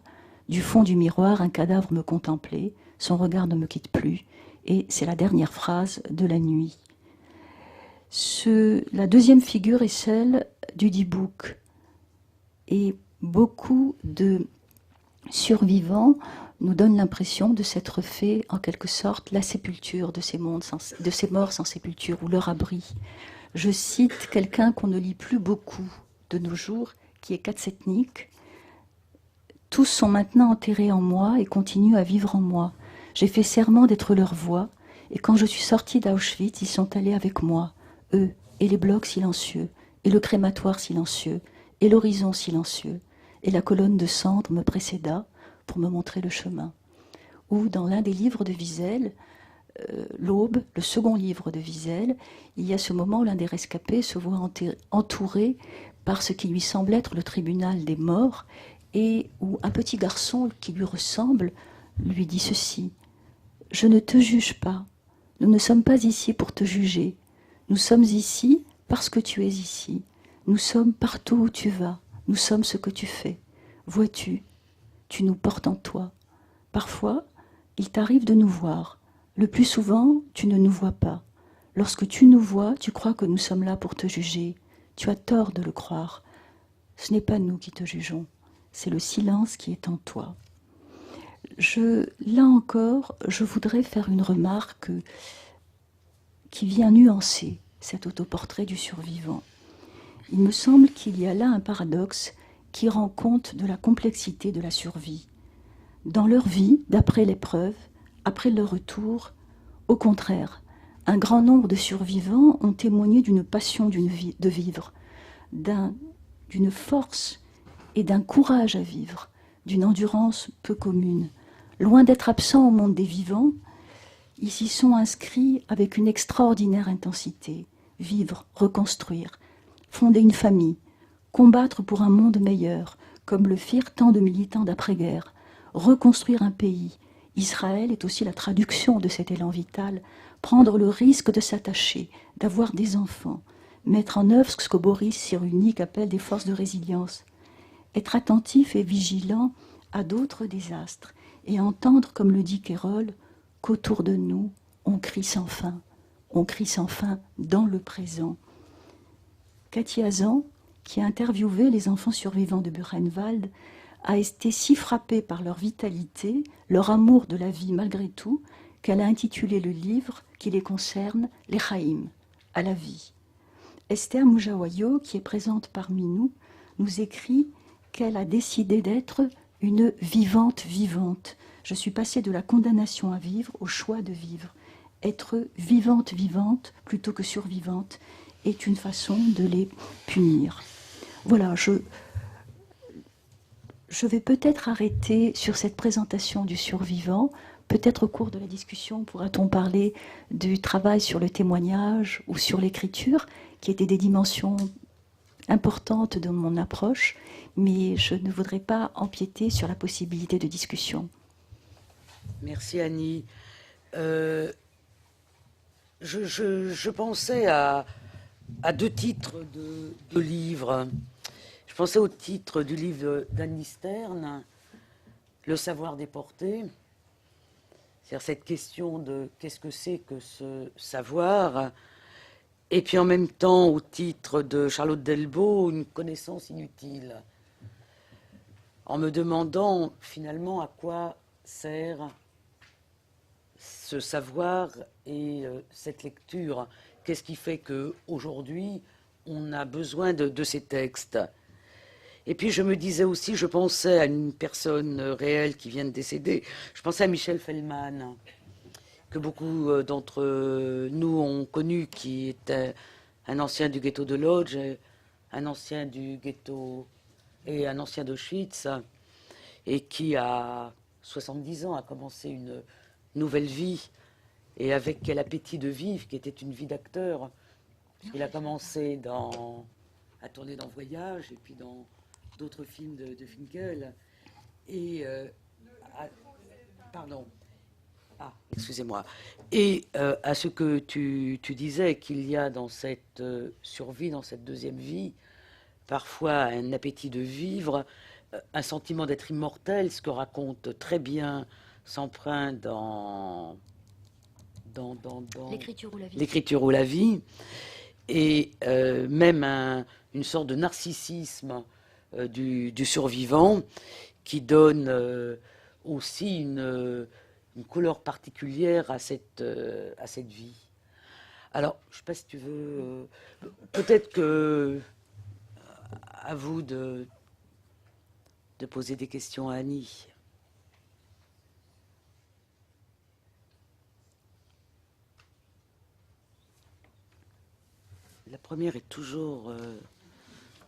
Du fond du miroir, un cadavre me contemplait, son regard ne me quitte plus, et c'est la dernière phrase de La Nuit. La deuxième figure est celle du Dibouk, et beaucoup de survivant nous donne l'impression de s'être fait, en quelque sorte, la sépulture de ces morts sans sépulture, ou leur abri. Je cite quelqu'un qu'on ne lit plus beaucoup de nos jours, qui est Katsetnik. Tous sont maintenant enterrés en moi et continuent à vivre en moi. J'ai fait serment d'être leur voix, et quand je suis sortie d'Auschwitz, ils sont allés avec moi, eux, et les blocs silencieux, et le crématoire silencieux, et l'horizon silencieux, et la colonne de cendres me précéda pour me montrer le chemin. Ou dans l'un des livres de Wiesel, L'Aube, le second livre de Wiesel, il y a ce moment où l'un des rescapés se voit entouré par ce qui lui semble être le tribunal des morts, et où un petit garçon qui lui ressemble lui dit ceci: « Je ne te juge pas, nous ne sommes pas ici pour te juger, nous sommes ici parce que tu es ici, nous sommes partout où tu vas, nous sommes ce que tu fais. Vois-tu, tu nous portes en toi. Parfois, il t'arrive de nous voir. Le plus souvent, tu ne nous vois pas. Lorsque tu nous vois, tu crois que nous sommes là pour te juger. Tu as tort de le croire. Ce n'est pas nous qui te jugeons, c'est le silence qui est en toi. » Là encore, je voudrais faire une remarque qui vient nuancer cet autoportrait du survivant. Il me semble qu'il y a là un paradoxe qui rend compte de la complexité de la survie. Dans leur vie, d'après l'épreuve, après leur retour, au contraire, un grand nombre de survivants ont témoigné d'une passion de vivre, d'une force et d'un courage à vivre, d'une endurance peu commune. Loin d'être absents au monde des vivants, ils s'y sont inscrits avec une extraordinaire intensité. Vivre, reconstruire, fonder une famille, combattre pour un monde meilleur, comme le firent tant de militants d'après-guerre, reconstruire un pays. Israël est aussi la traduction de cet élan vital, prendre le risque de s'attacher, d'avoir des enfants, mettre en œuvre ce que Boris Cyrulnik appelle des forces de résilience, être attentif et vigilant à d'autres désastres et entendre, comme le dit Kérol, qu'autour de nous, on crie sans fin dans le présent. Cathy Hazan, qui a interviewé les enfants survivants de Buchenwald, a été si frappée par leur vitalité, leur amour de la vie malgré tout, qu'elle a intitulé le livre qui les concerne « Les Chaim », à la vie. Esther Moujawayo, qui est présente parmi nous, nous écrit qu'elle a décidé d'être une vivante vivante. Je suis passée de la condamnation à vivre au choix de vivre. Être vivante vivante plutôt que survivante est une façon de les punir. Voilà, je vais peut-être arrêter sur cette présentation du survivant. Peut-être au cours de la discussion pourra-t-on parler du travail sur le témoignage ou sur l'écriture, qui étaient des dimensions importantes de mon approche, mais je ne voudrais pas empiéter sur la possibilité de discussion. Merci Annie. Je pensais à deux titres de livres. Je pensais au titre du livre d'Annie Stern, Le savoir déporté. C'est-à-dire cette question de qu'est-ce que c'est que ce savoir. Et puis en même temps, au titre de Charlotte Delbo, une connaissance inutile. En me demandant finalement à quoi sert ce savoir et cette lecture. Qu'est-ce qui fait qu'aujourd'hui, on a besoin de ces textes? Et puis je me disais aussi, je pensais à une personne réelle qui vient de décéder, je pensais à Michel Feldman, que beaucoup d'entre nous ont connu, qui était un ancien du ghetto de Lodz, un ancien du ghetto et un ancien d'Auschwitz, et qui à 70 ans a commencé une nouvelle vie, et avec quel appétit de vivre, qui était une vie d'acteur. Il a commencé à tourner dans Voyage, et puis dans d'autres films de Finkel. Et pardon. Ah, excusez-moi. Et à ce que tu disais, qu'il y a dans cette survie, dans cette deuxième vie, parfois un appétit de vivre, un sentiment d'être immortel, ce que raconte très bien Samprin dans L'écriture ou la vie, et même une sorte de narcissisme du survivant qui donne aussi une couleur particulière à cette vie. Alors, je ne sais pas si tu veux... peut-être que à vous de poser des questions à Annie. La première est toujours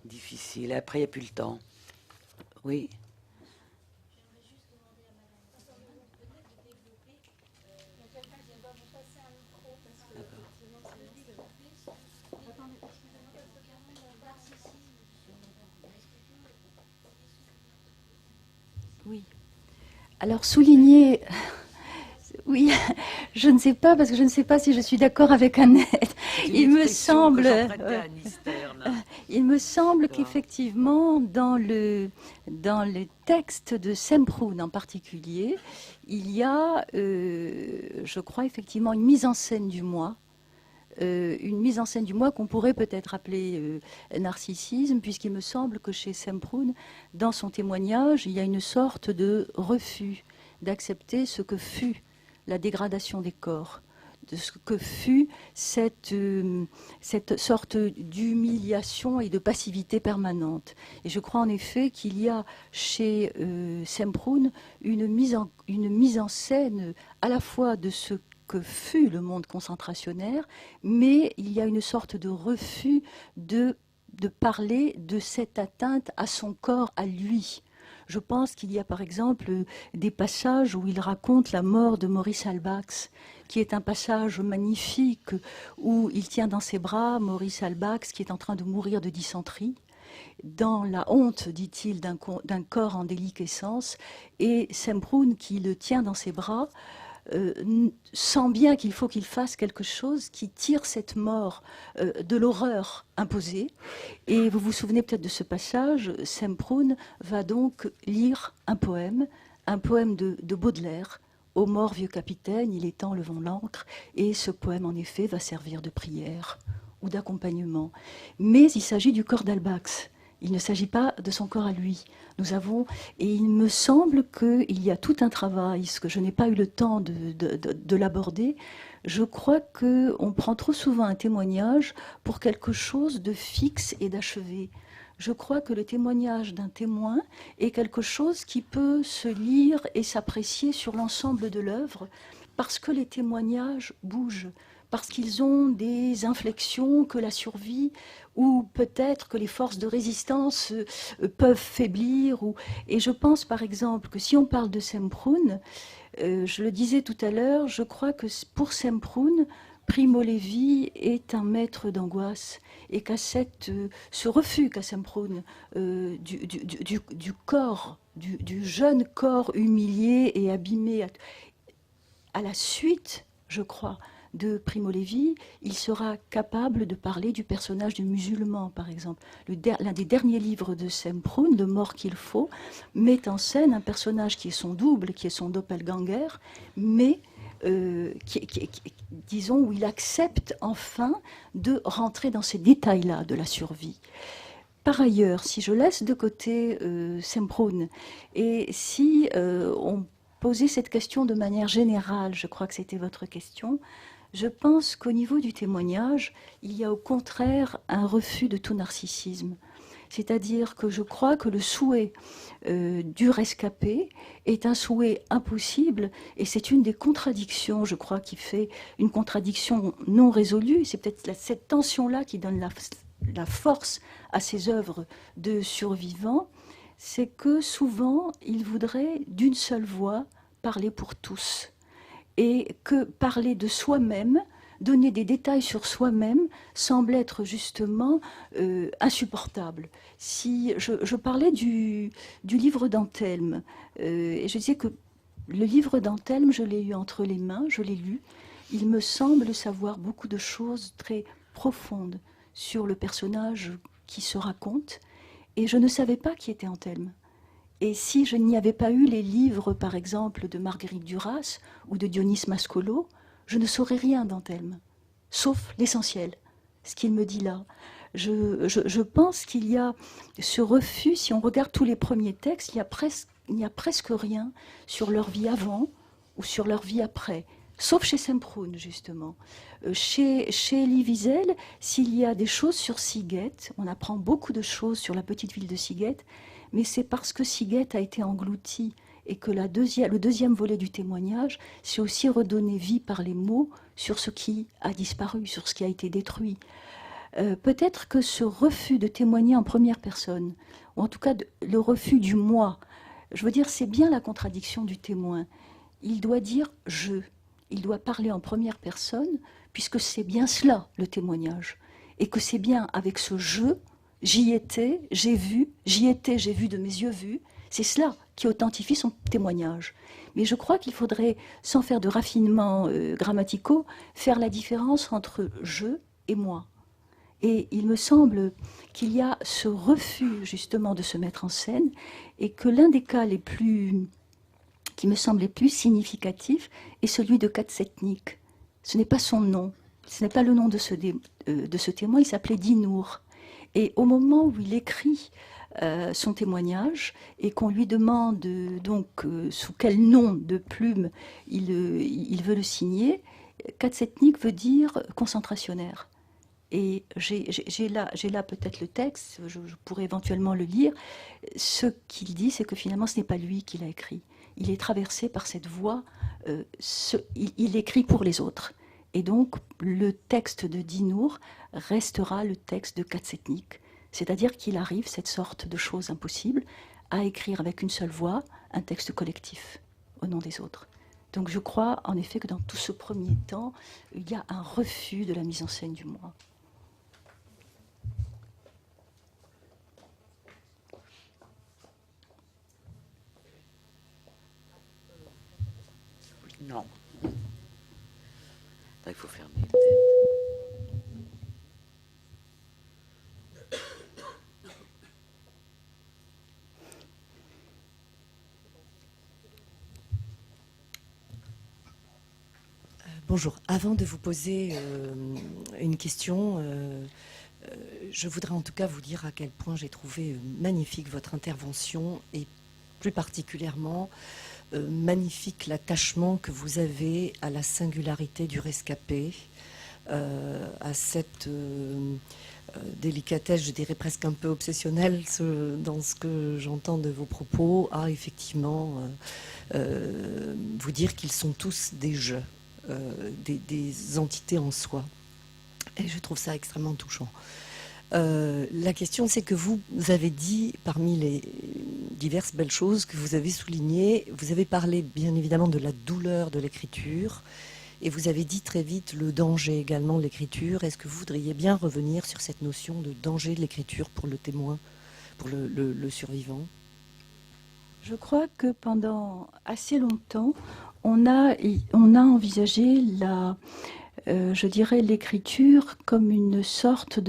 difficile. Après, il n'y a plus le temps. Oui. Oui. Alors, souligner... Oui, je ne sais pas, parce que je ne sais pas si je suis d'accord avec Annette. Il me semble qu'effectivement, dans le texte de Semprún en particulier, il y a, je crois, effectivement, une mise en scène du moi. Une mise en scène du moi qu'on pourrait peut-être appeler narcissisme, puisqu'il me semble que chez Semprún, dans son témoignage, il y a une sorte de refus d'accepter ce que fut la dégradation des corps, de ce que fut cette sorte d'humiliation et de passivité permanente. Et je crois en effet qu'il y a chez Semprún une mise en scène à la fois de ce que fut le monde concentrationnaire, mais il y a une sorte de refus de parler de cette atteinte à son corps, à lui. Je pense qu'il y a par exemple des passages où il raconte la mort de Maurice Halbach, qui est un passage magnifique où il tient dans ses bras Maurice Halbach qui est en train de mourir de dysenterie, dans la honte, dit-il, d'un corps en déliquescence, et Semprún qui le tient dans ses bras sent bien qu'il faut qu'il fasse quelque chose qui tire cette mort de l'horreur imposée. Et vous vous souvenez peut-être de ce passage, Semprún va donc lire un poème de Baudelaire, Ô mort vieux capitaine, il est temps, levons l'ancre, et ce poème en effet va servir de prière ou d'accompagnement. Mais il s'agit du corps d'Halbach. Il ne s'agit pas de son corps à lui. Nous avons, et il me semble qu'il y a tout un travail, ce que je n'ai pas eu le temps de l'aborder. Je crois qu'on prend trop souvent un témoignage pour quelque chose de fixe et d'achevé. Je crois que le témoignage d'un témoin est quelque chose qui peut se lire et s'apprécier sur l'ensemble de l'œuvre, parce que les témoignages bougent, parce qu'ils ont des inflexions que la survie ou peut-être que les forces de résistance peuvent faiblir. Et je pense par exemple que si on parle de Semprún, je le disais tout à l'heure, je crois que pour Semprún, Primo Levi est un maître d'angoisse et qu'à ce refus qu'a Semprún du corps, du jeune corps humilié et abîmé à la suite, je crois, de Primo Levi, il sera capable de parler du personnage du musulman, par exemple. L'un des derniers livres de Semprún, Le mort qu'il faut, met en scène un personnage qui est son double, qui est son doppelganger, mais disons, où il accepte enfin de rentrer dans ces détails-là de la survie. Par ailleurs, si je laisse de côté Semprún, et si on posait cette question de manière générale, je crois que c'était votre question, je pense qu'au niveau du témoignage, il y a au contraire un refus de tout narcissisme. C'est-à-dire que je crois que le souhait du rescapé est un souhait impossible, et c'est une des contradictions, je crois, qui fait une contradiction non résolue. C'est peut-être cette tension-là qui donne la force à ces œuvres de survivants, c'est que souvent, il voudrait d'une seule voix parler pour tous. Et que parler de soi-même, donner des détails sur soi-même, semble être justement insupportable. Si je parlais du livre d'Anthelme, et je disais que le livre d'Anthelme, je l'ai eu entre les mains, je l'ai lu, il me semble savoir beaucoup de choses très profondes sur le personnage qui se raconte, et je ne savais pas qui était Anthelme. Et si je n'y avais pas eu les livres, par exemple, de Marguerite Duras ou de Dionys Mascolo, je ne saurais rien d'Anthelme, sauf l'essentiel, ce qu'il me dit là. Je pense qu'il y a ce refus, si on regarde tous les premiers textes, il y a presque il n'y a presque rien sur leur vie avant ou sur leur vie après. Sauf chez Semprún, justement. Chez Elie Wiesel, s'il y a des choses sur Sziget, on apprend beaucoup de choses sur la petite ville de Sziget, mais c'est parce que Sziget a été englouti et que le deuxième volet du témoignage, c'est aussi redonner vie par les mots sur ce qui a disparu, sur ce qui a été détruit. Peut-être que ce refus de témoigner en première personne, ou en tout cas le refus du moi, je veux dire, c'est bien la contradiction du témoin. Il doit dire « je ». Il doit parler en première personne, puisque c'est bien cela, le témoignage. Et que c'est bien avec ce « je », j'y étais, j'ai vu, j'y étais, j'ai vu de mes yeux vus, c'est cela qui authentifie son témoignage. Mais je crois qu'il faudrait, sans faire de raffinements grammaticaux, faire la différence entre « je » et « moi ». Et il me semble qu'il y a ce refus, justement, de se mettre en scène, et que l'un des cas qui me semble les plus significatifs est celui de Katsetnik. Ce n'est pas son nom, ce n'est pas le nom de ce témoin, il s'appelait Dinour. Et au moment où il écrit son témoignage et qu'on lui demande donc sous quel nom de plume il veut le signer, Katsetnik veut dire concentrationnaire. Et j'ai là peut-être le texte, je pourrais éventuellement le lire. Ce qu'il dit, c'est que finalement ce n'est pas lui qui l'a écrit. Il est traversé par cette voix, il écrit pour les autres. Et donc, le texte de Dinour restera le texte de Katsetnik. C'est-à-dire qu'il arrive, cette sorte de chose impossible, à écrire avec une seule voix un texte collectif au nom des autres. Donc je crois en effet que dans tout ce premier temps, il y a un refus de la mise en scène du moi. Non. Là, il faut fermer peut-être. Bonjour. Avant de vous poser une question, je voudrais en tout cas vous dire à quel point j'ai trouvé magnifique votre intervention et plus particulièrement magnifique l'attachement que vous avez à la singularité du rescapé, à cette délicatesse, je dirais presque un peu obsessionnelle dans ce que j'entends de vos propos, à effectivement vous dire qu'ils sont tous des jeux, des entités en soi. Et je trouve ça extrêmement touchant. La question, c'est que vous avez dit, parmi les diverses belles choses que vous avez soulignées, vous avez parlé bien évidemment de la douleur de l'écriture, et vous avez dit très vite le danger également de l'écriture. Est-ce que vous voudriez bien revenir sur cette notion de danger de l'écriture pour le témoin, pour le survivant ? Je crois que pendant assez longtemps, on a envisagé je dirais l'écriture comme une sorte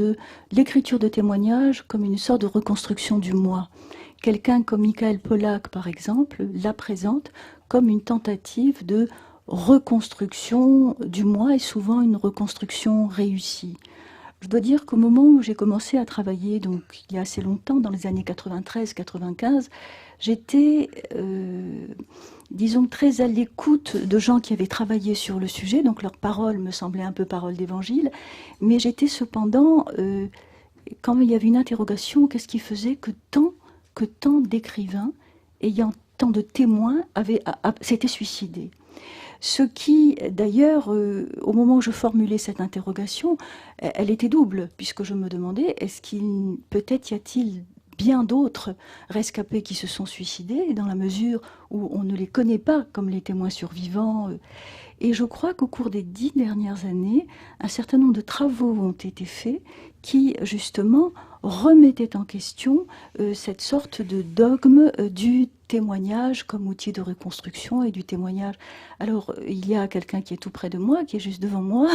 l'écriture de témoignage comme une sorte de reconstruction du moi. Quelqu'un comme Michael Pollack, par exemple, la présente comme une tentative de reconstruction du moi et souvent une reconstruction réussie. Je dois dire qu'au moment où j'ai commencé à travailler, donc il y a assez longtemps, dans les années 93-95, j'étais, disons, très à l'écoute de gens qui avaient travaillé sur le sujet, donc leurs paroles me semblaient un peu paroles d'évangile, mais j'étais cependant, quand il y avait une interrogation, qu'est-ce qui faisait que tant d'écrivains, ayant tant de témoins, s'étaient suicidés ? Ce qui, d'ailleurs, au moment où je formulais cette interrogation, elle était double, puisque je me demandais, peut-être y a-t-il bien d'autres rescapés qui se sont suicidés, dans la mesure où on ne les connaît pas comme les témoins survivants. Et je crois qu'au cours des 10 dernières années, un certain nombre de travaux ont été faits qui, justement, remettaient en question cette sorte de dogme du témoignage comme outil de reconstruction et du témoignage. Alors, il y a quelqu'un qui est tout près de moi, qui est juste devant moi,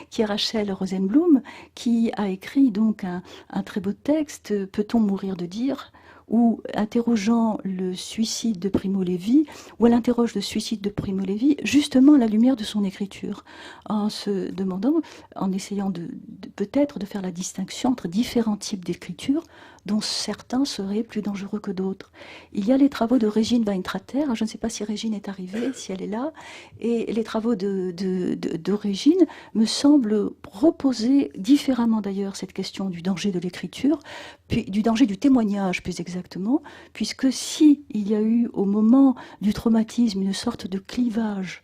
qui est Rachel Rosenblum, qui a écrit donc un très beau texte, « Peut-on mourir de dire ?» ou interrogeant le suicide de Primo Levi, où elle interroge le suicide de Primo Levi, justement à la lumière de son écriture, en se demandant, en essayant peut-être de faire la distinction entre différents types d'écriture, dont certains seraient plus dangereux que d'autres. Il y a les travaux de Régine Weintrater, je ne sais pas si Régine est arrivée, si elle est là, et les travaux de Régine me semblent reposer différemment d'ailleurs cette question du danger de l'écriture, puis du danger du témoignage plus exactement, puisque si il y a eu au moment du traumatisme une sorte de clivage,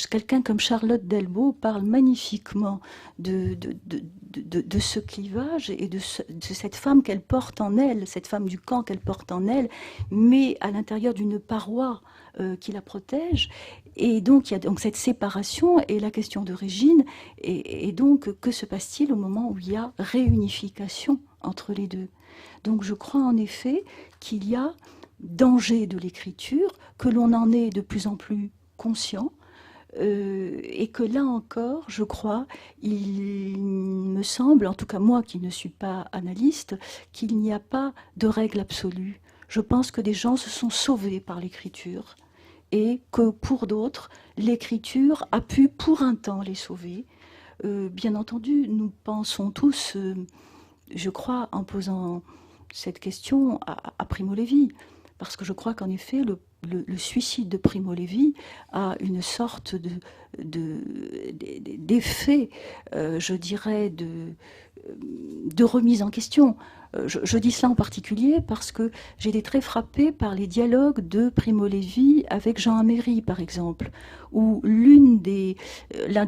quelqu'un comme Charlotte Delbo parle magnifiquement de ce clivage et de cette femme qu'elle porte en elle, cette femme du camp qu'elle porte en elle, mais à l'intérieur d'une paroi qui la protège. Et donc, il y a donc cette séparation et la question de Régine. Et donc, que se passe-t-il au moment où il y a réunification entre les deux? Donc, je crois en effet qu'il y a danger de l'écriture, que l'on en est de plus en plus conscient, et que là encore, je crois, il me semble, en tout cas moi qui ne suis pas analyste, qu'il n'y a pas de règle absolue. Je pense que des gens se sont sauvés par l'écriture et que pour d'autres, l'écriture a pu pour un temps les sauver. Bien entendu, nous pensons tous, je crois, en posant cette question à Primo Levi, parce que je crois qu'en effet, le suicide de Primo Levi a une sorte d'effet, je dirais, de remise en question. Je dis cela en particulier parce que j'ai été très frappée par les dialogues de Primo Levi avec Jean Améry, par exemple, où l'un des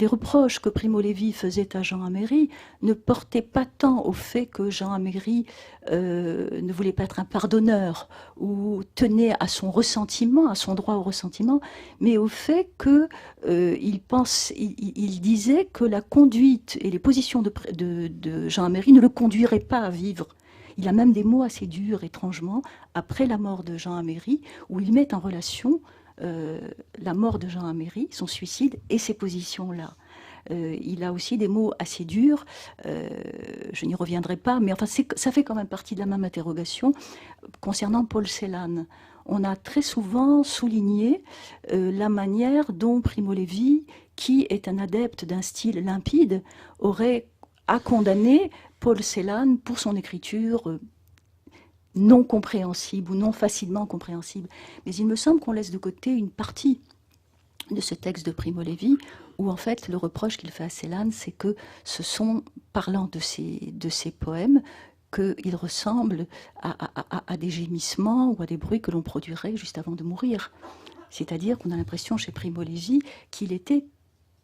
reproches que Primo Levi faisait à Jean Améry ne portait pas tant au fait que Jean Améry ne voulait pas être un pardonneur ou tenait à son ressentiment, à son droit au ressentiment, mais au fait qu'il disait que la conduite et les positions de Jean Améry ne le conduiraient pas à vivre. Il a même des mots assez durs, étrangement, après la mort de Jean Améry, où il met en relation la mort de Jean Améry, son suicide, et ces positions-là. Il a aussi des mots assez durs, je n'y reviendrai pas, mais enfin, ça fait quand même partie de la même interrogation concernant Paul Celan. On a très souvent souligné la manière dont Primo Levi, qui est un adepte d'un style limpide, a condamné Paul Celan pour son écriture non compréhensible ou non facilement compréhensible. Mais il me semble qu'on laisse de côté une partie de ce texte de Primo Levi, où en fait le reproche qu'il fait à Celan, c'est que ce sont, parlant de ces poèmes, qu'ils ressemblent à des gémissements ou à des bruits que l'on produirait juste avant de mourir. C'est-à-dire qu'on a l'impression chez Primo Levi qu'il était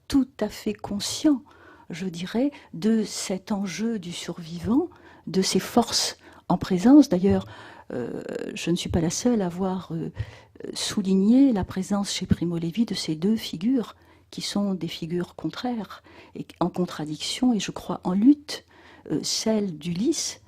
tout à fait conscient, je dirais, de cet enjeu du survivant, de ses forces en présence. D'ailleurs, je ne suis pas la seule à avoir souligné la présence chez Primo Levi de ces deux figures, qui sont des figures contraires, et en contradiction, et je crois en lutte, celle d'Ulysse,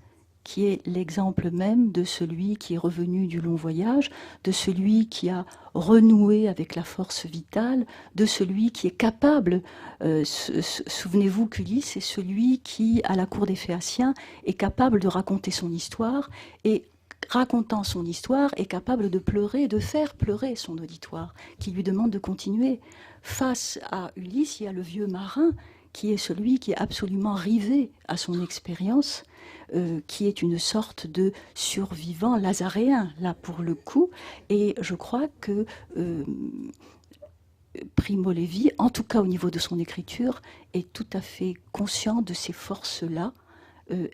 qui est l'exemple même de celui qui est revenu du long voyage, de celui qui a renoué avec la force vitale, de celui qui est capable, souvenez-vous qu'Ulysse est celui qui, à la cour des Phéaciens, est capable de raconter son histoire, et racontant son histoire, est capable de pleurer, de faire pleurer son auditoire, qui lui demande de continuer. Face à Ulysse, il y a le vieux marin, qui est celui qui est absolument rivé à son expérience, qui est une sorte de survivant lazaréen, là pour le coup. Et je crois que Primo Levi, en tout cas au niveau de son écriture, est tout à fait conscient de ces forces-là.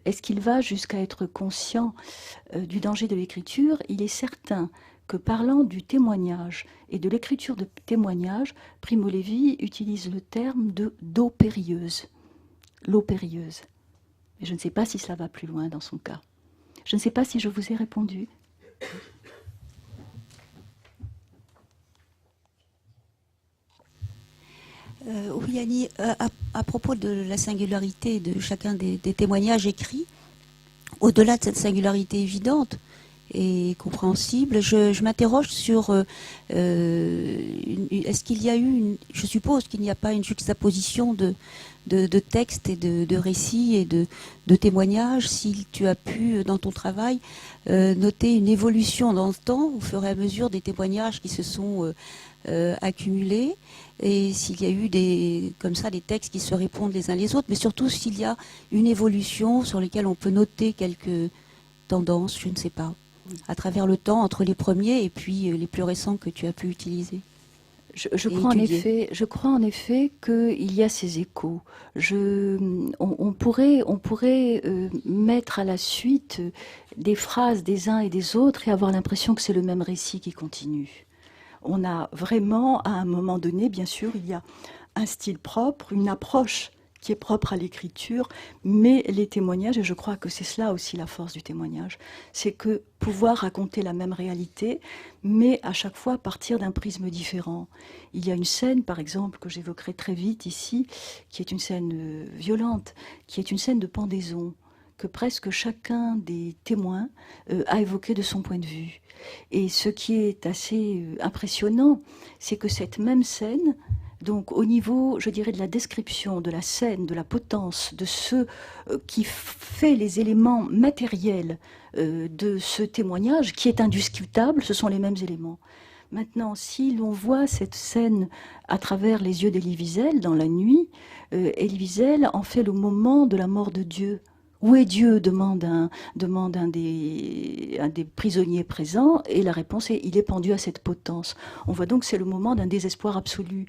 Est-ce qu'il va jusqu'à être conscient du danger de l'écriture? Il est certain que parlant du témoignage et de l'écriture de témoignage, Primo Levi utilise le terme d'eau périlleuse. L'eau périlleuse. Mais je ne sais pas si cela va plus loin dans son cas. Je ne sais pas si je vous ai répondu. Oui, Annie, à propos de la singularité de chacun des témoignages écrits, au-delà de cette singularité évidente et compréhensible, je m'interroge sur est-ce qu'il y a eu je suppose qu'il n'y a pas une juxtaposition de textes et de récits et de témoignages, si tu as pu, dans ton travail, noter une évolution dans le temps au fur et à mesure des témoignages qui se sont accumulés, et s'il y a eu comme ça des textes qui se répondent les uns les autres, mais surtout s'il y a une évolution sur laquelle on peut noter quelques tendance, je ne sais pas, à travers le temps, entre les premiers et puis les plus récents que tu as pu utiliser. Je crois en effet qu'il y a ces échos. On pourrait mettre à la suite des phrases des uns et des autres et avoir l'impression que c'est le même récit qui continue. On a vraiment, à un moment donné, bien sûr, il y a un style propre, une approche qui est propre à l'écriture, mais les témoignages, et je crois que c'est cela aussi la force du témoignage, c'est que pouvoir raconter la même réalité, mais à chaque fois à partir d'un prisme différent. Il y a une scène, par exemple, que j'évoquerai très vite ici, qui est une scène violente, qui est une scène de pendaison, que presque chacun des témoins a évoqué de son point de vue. Et ce qui est assez impressionnant, c'est que cette même scène, donc au niveau, je dirais, de la description de la scène, de la potence, de ce qui fait les éléments matériels de ce témoignage, qui est indiscutable, ce sont les mêmes éléments. Maintenant, si l'on voit cette scène à travers les yeux d'Elie Wiesel dans la nuit, Elie Wiesel en fait le moment de la mort de Dieu. Où est Dieu demande un des prisonniers présents, et la réponse est il est pendu à cette potence. On voit donc que c'est le moment d'un désespoir absolu.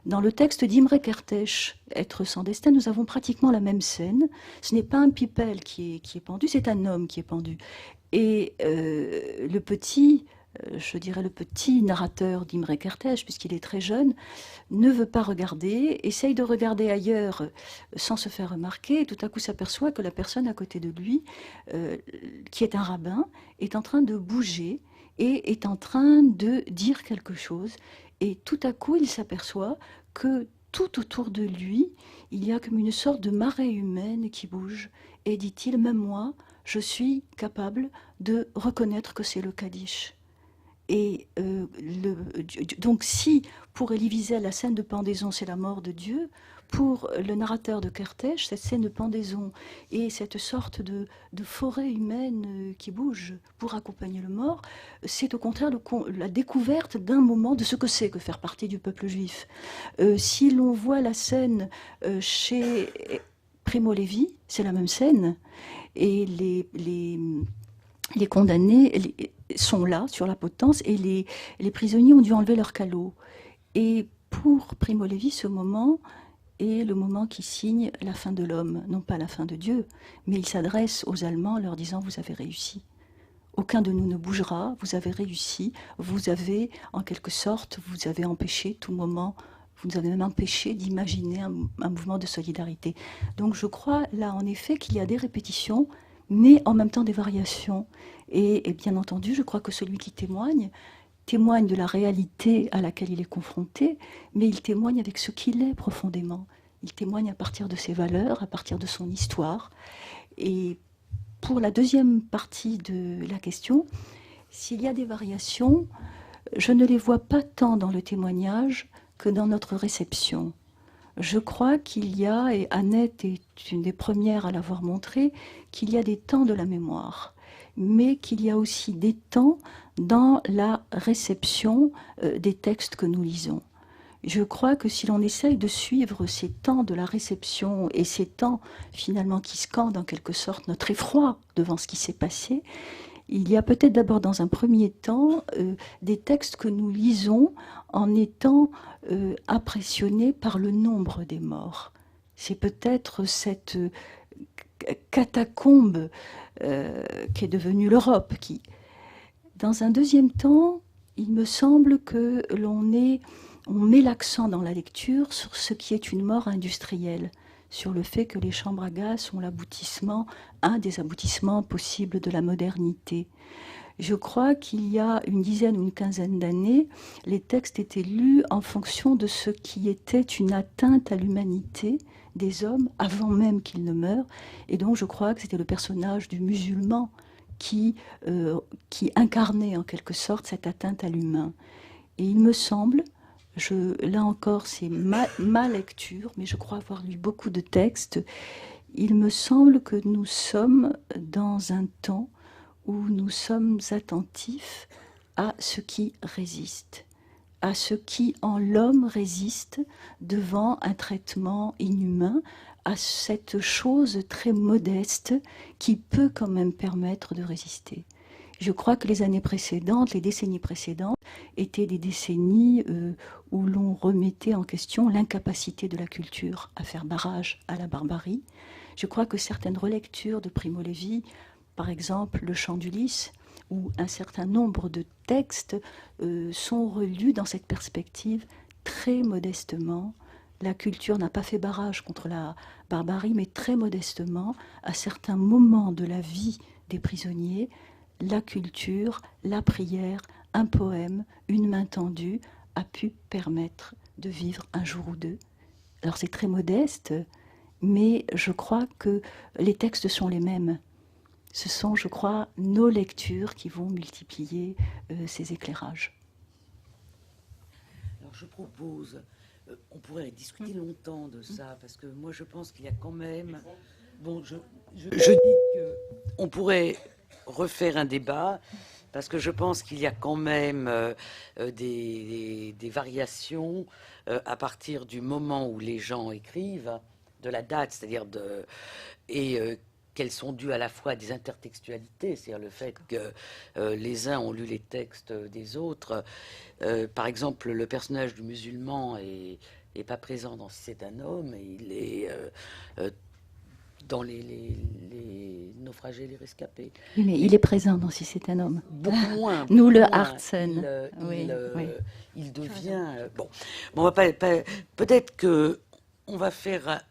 Dans le texte d'Imre Kertész, Être sans destin, nous avons pratiquement la même scène. Ce n'est pas un pipel qui est pendu, c'est un homme qui est pendu. Et le petit narrateur d'Imre Kertész, puisqu'il est très jeune, ne veut pas regarder, essaye de regarder ailleurs sans se faire remarquer, et tout à coup s'aperçoit que la personne à côté de lui, qui est un rabbin, est en train de bouger et est en train de dire quelque chose. Et tout à coup, il s'aperçoit que tout autour de lui, il y a comme une sorte de marée humaine qui bouge. Et dit-il, même moi, je suis capable de reconnaître que c'est le Kaddish. Et donc si pour Elie Wiesel la scène de pendaison c'est la mort de Dieu, pour le narrateur de Kertész cette scène de pendaison et cette sorte de forêt humaine qui bouge pour accompagner le mort, c'est au contraire la découverte d'un moment de ce que c'est que faire partie du peuple juif. Si l'on voit la scène chez Primo Levi, c'est la même scène, et les condamnés sont là, sur la potence, et les prisonniers ont dû enlever leurs calots. Et pour Primo Levi, ce moment est le moment qui signe la fin de l'homme, non pas la fin de Dieu, mais il s'adresse aux Allemands en leur disant « Vous avez réussi. Aucun de nous ne bougera, vous avez réussi, vous avez, en quelque sorte, vous avez empêché tout moment, vous nous avez même empêché d'imaginer un mouvement de solidarité. » Donc je crois là, en effet, qu'il y a des répétitions, mais en même temps des variations. Et bien entendu, je crois que celui qui témoigne de la réalité à laquelle il est confronté, mais il témoigne avec ce qu'il est profondément. Il témoigne à partir de ses valeurs, à partir de son histoire. Et pour la deuxième partie de la question, s'il y a des variations, je ne les vois pas tant dans le témoignage que dans notre réception. Je crois qu'il y a, et Annette est une des premières à l'avoir montré, qu'il y a des temps de la mémoire, mais qu'il y a aussi des temps dans la réception des textes que nous lisons. Je crois que si l'on essaye de suivre ces temps de la réception et ces temps finalement qui scandent en quelque sorte notre effroi devant ce qui s'est passé, il y a peut-être d'abord dans un premier temps des textes que nous lisons en étant impressionnés par le nombre des morts. C'est peut-être cette catacombe qui est devenue l'Europe. Dans un deuxième temps, il me semble que on met l'accent dans la lecture sur ce qui est une mort industrielle, sur le fait que les chambres à gaz sont l'aboutissement, un des aboutissements possibles de la modernité. Je crois qu'il y a une dizaine ou une quinzaine d'années, les textes étaient lus en fonction de ce qui était une atteinte à l'humanité des hommes avant même qu'ils ne meurent. Et donc je crois que c'était le personnage du musulman qui incarnait en quelque sorte cette atteinte à l'humain. Et il me semble, là encore c'est ma lecture, mais je crois avoir lu beaucoup de textes, il me semble que nous sommes dans un temps où nous sommes attentifs à ce qui résiste, à ce qui en l'homme résiste devant un traitement inhumain, à cette chose très modeste qui peut quand même permettre de résister. Je crois que les années précédentes, les décennies précédentes, étaient des décennies où l'on remettait en question l'incapacité de la culture à faire barrage à la barbarie. Je crois que certaines relectures de Primo Levi, par exemple Le Chant d'Ulysse, ou un certain nombre de textes sont relus dans cette perspective très modestement. La culture n'a pas fait barrage contre la barbarie, mais très modestement, à certains moments de la vie des prisonniers, la culture, la prière, un poème, une main tendue, a pu permettre de vivre un jour ou deux. Alors c'est très modeste, mais je crois que les textes sont les mêmes. Ce sont, je crois, nos lectures qui vont multiplier ces éclairages. Alors je propose, on pourrait discuter longtemps de ça, parce que moi je pense qu'il y a quand même... Bon, je dis qu'on pourrait refaire un débat, parce que je pense qu'il y a quand même des variations à partir du moment où les gens écrivent, de la date, c'est-à-dire qu'elles sont dues à la fois à des intertextualités, c'est-à-dire le fait que les uns ont lu les textes des autres. Par exemple, le personnage du musulman est pas présent dans Si c'est un homme, et il est dans les naufragés, les rescapés. Oui, mais il est présent dans Si c'est un homme. Beaucoup moins. Nous, le moins. Hartsen. Il devient... bon, on va pas, peut-être que on va faire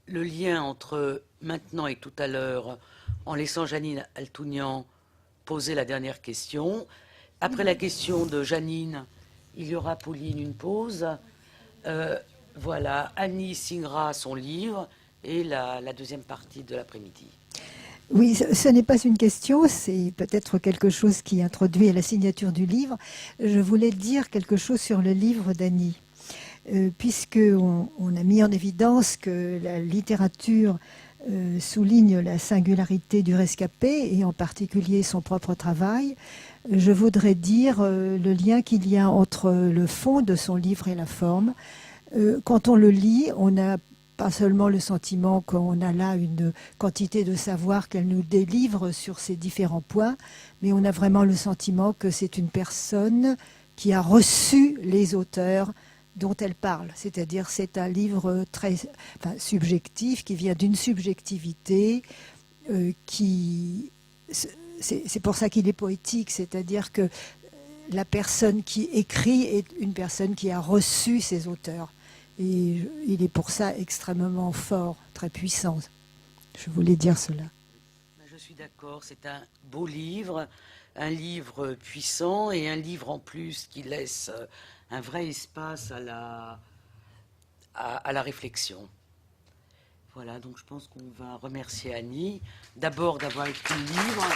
le lien entre maintenant et tout à l'heure en laissant Janine Altounian poser la dernière question. Après la question de Janine, il y aura, Pauline, une pause. Voilà, Annie signera son livre et la deuxième partie de l'après-midi. Oui, ce n'est pas une question, c'est peut-être quelque chose qui introduit à la signature du livre. Je voulais dire quelque chose sur le livre d'Annie, puisqu'on a mis en évidence que la littérature souligne la singularité du rescapé, et en particulier son propre travail. Je voudrais dire le lien qu'il y a entre le fond de son livre et la forme. Quand on le lit, on a pas seulement le sentiment qu'on a là une quantité de savoir qu'elle nous délivre sur ces différents points, mais on a vraiment le sentiment que c'est une personne qui a reçu les auteurs dont elle parle. C'est-à-dire c'est un livre très subjectif, qui vient d'une subjectivité c'est pour ça qu'il est poétique, c'est-à-dire que la personne qui écrit est une personne qui a reçu ses auteurs. Et il est pour ça extrêmement fort, très puissant. Je voulais dire cela. Je suis d'accord, c'est un beau livre, un livre puissant et un livre en plus qui laisse un vrai espace à la réflexion. Voilà, donc je pense qu'on va remercier Annie, d'abord d'avoir écrit le livre.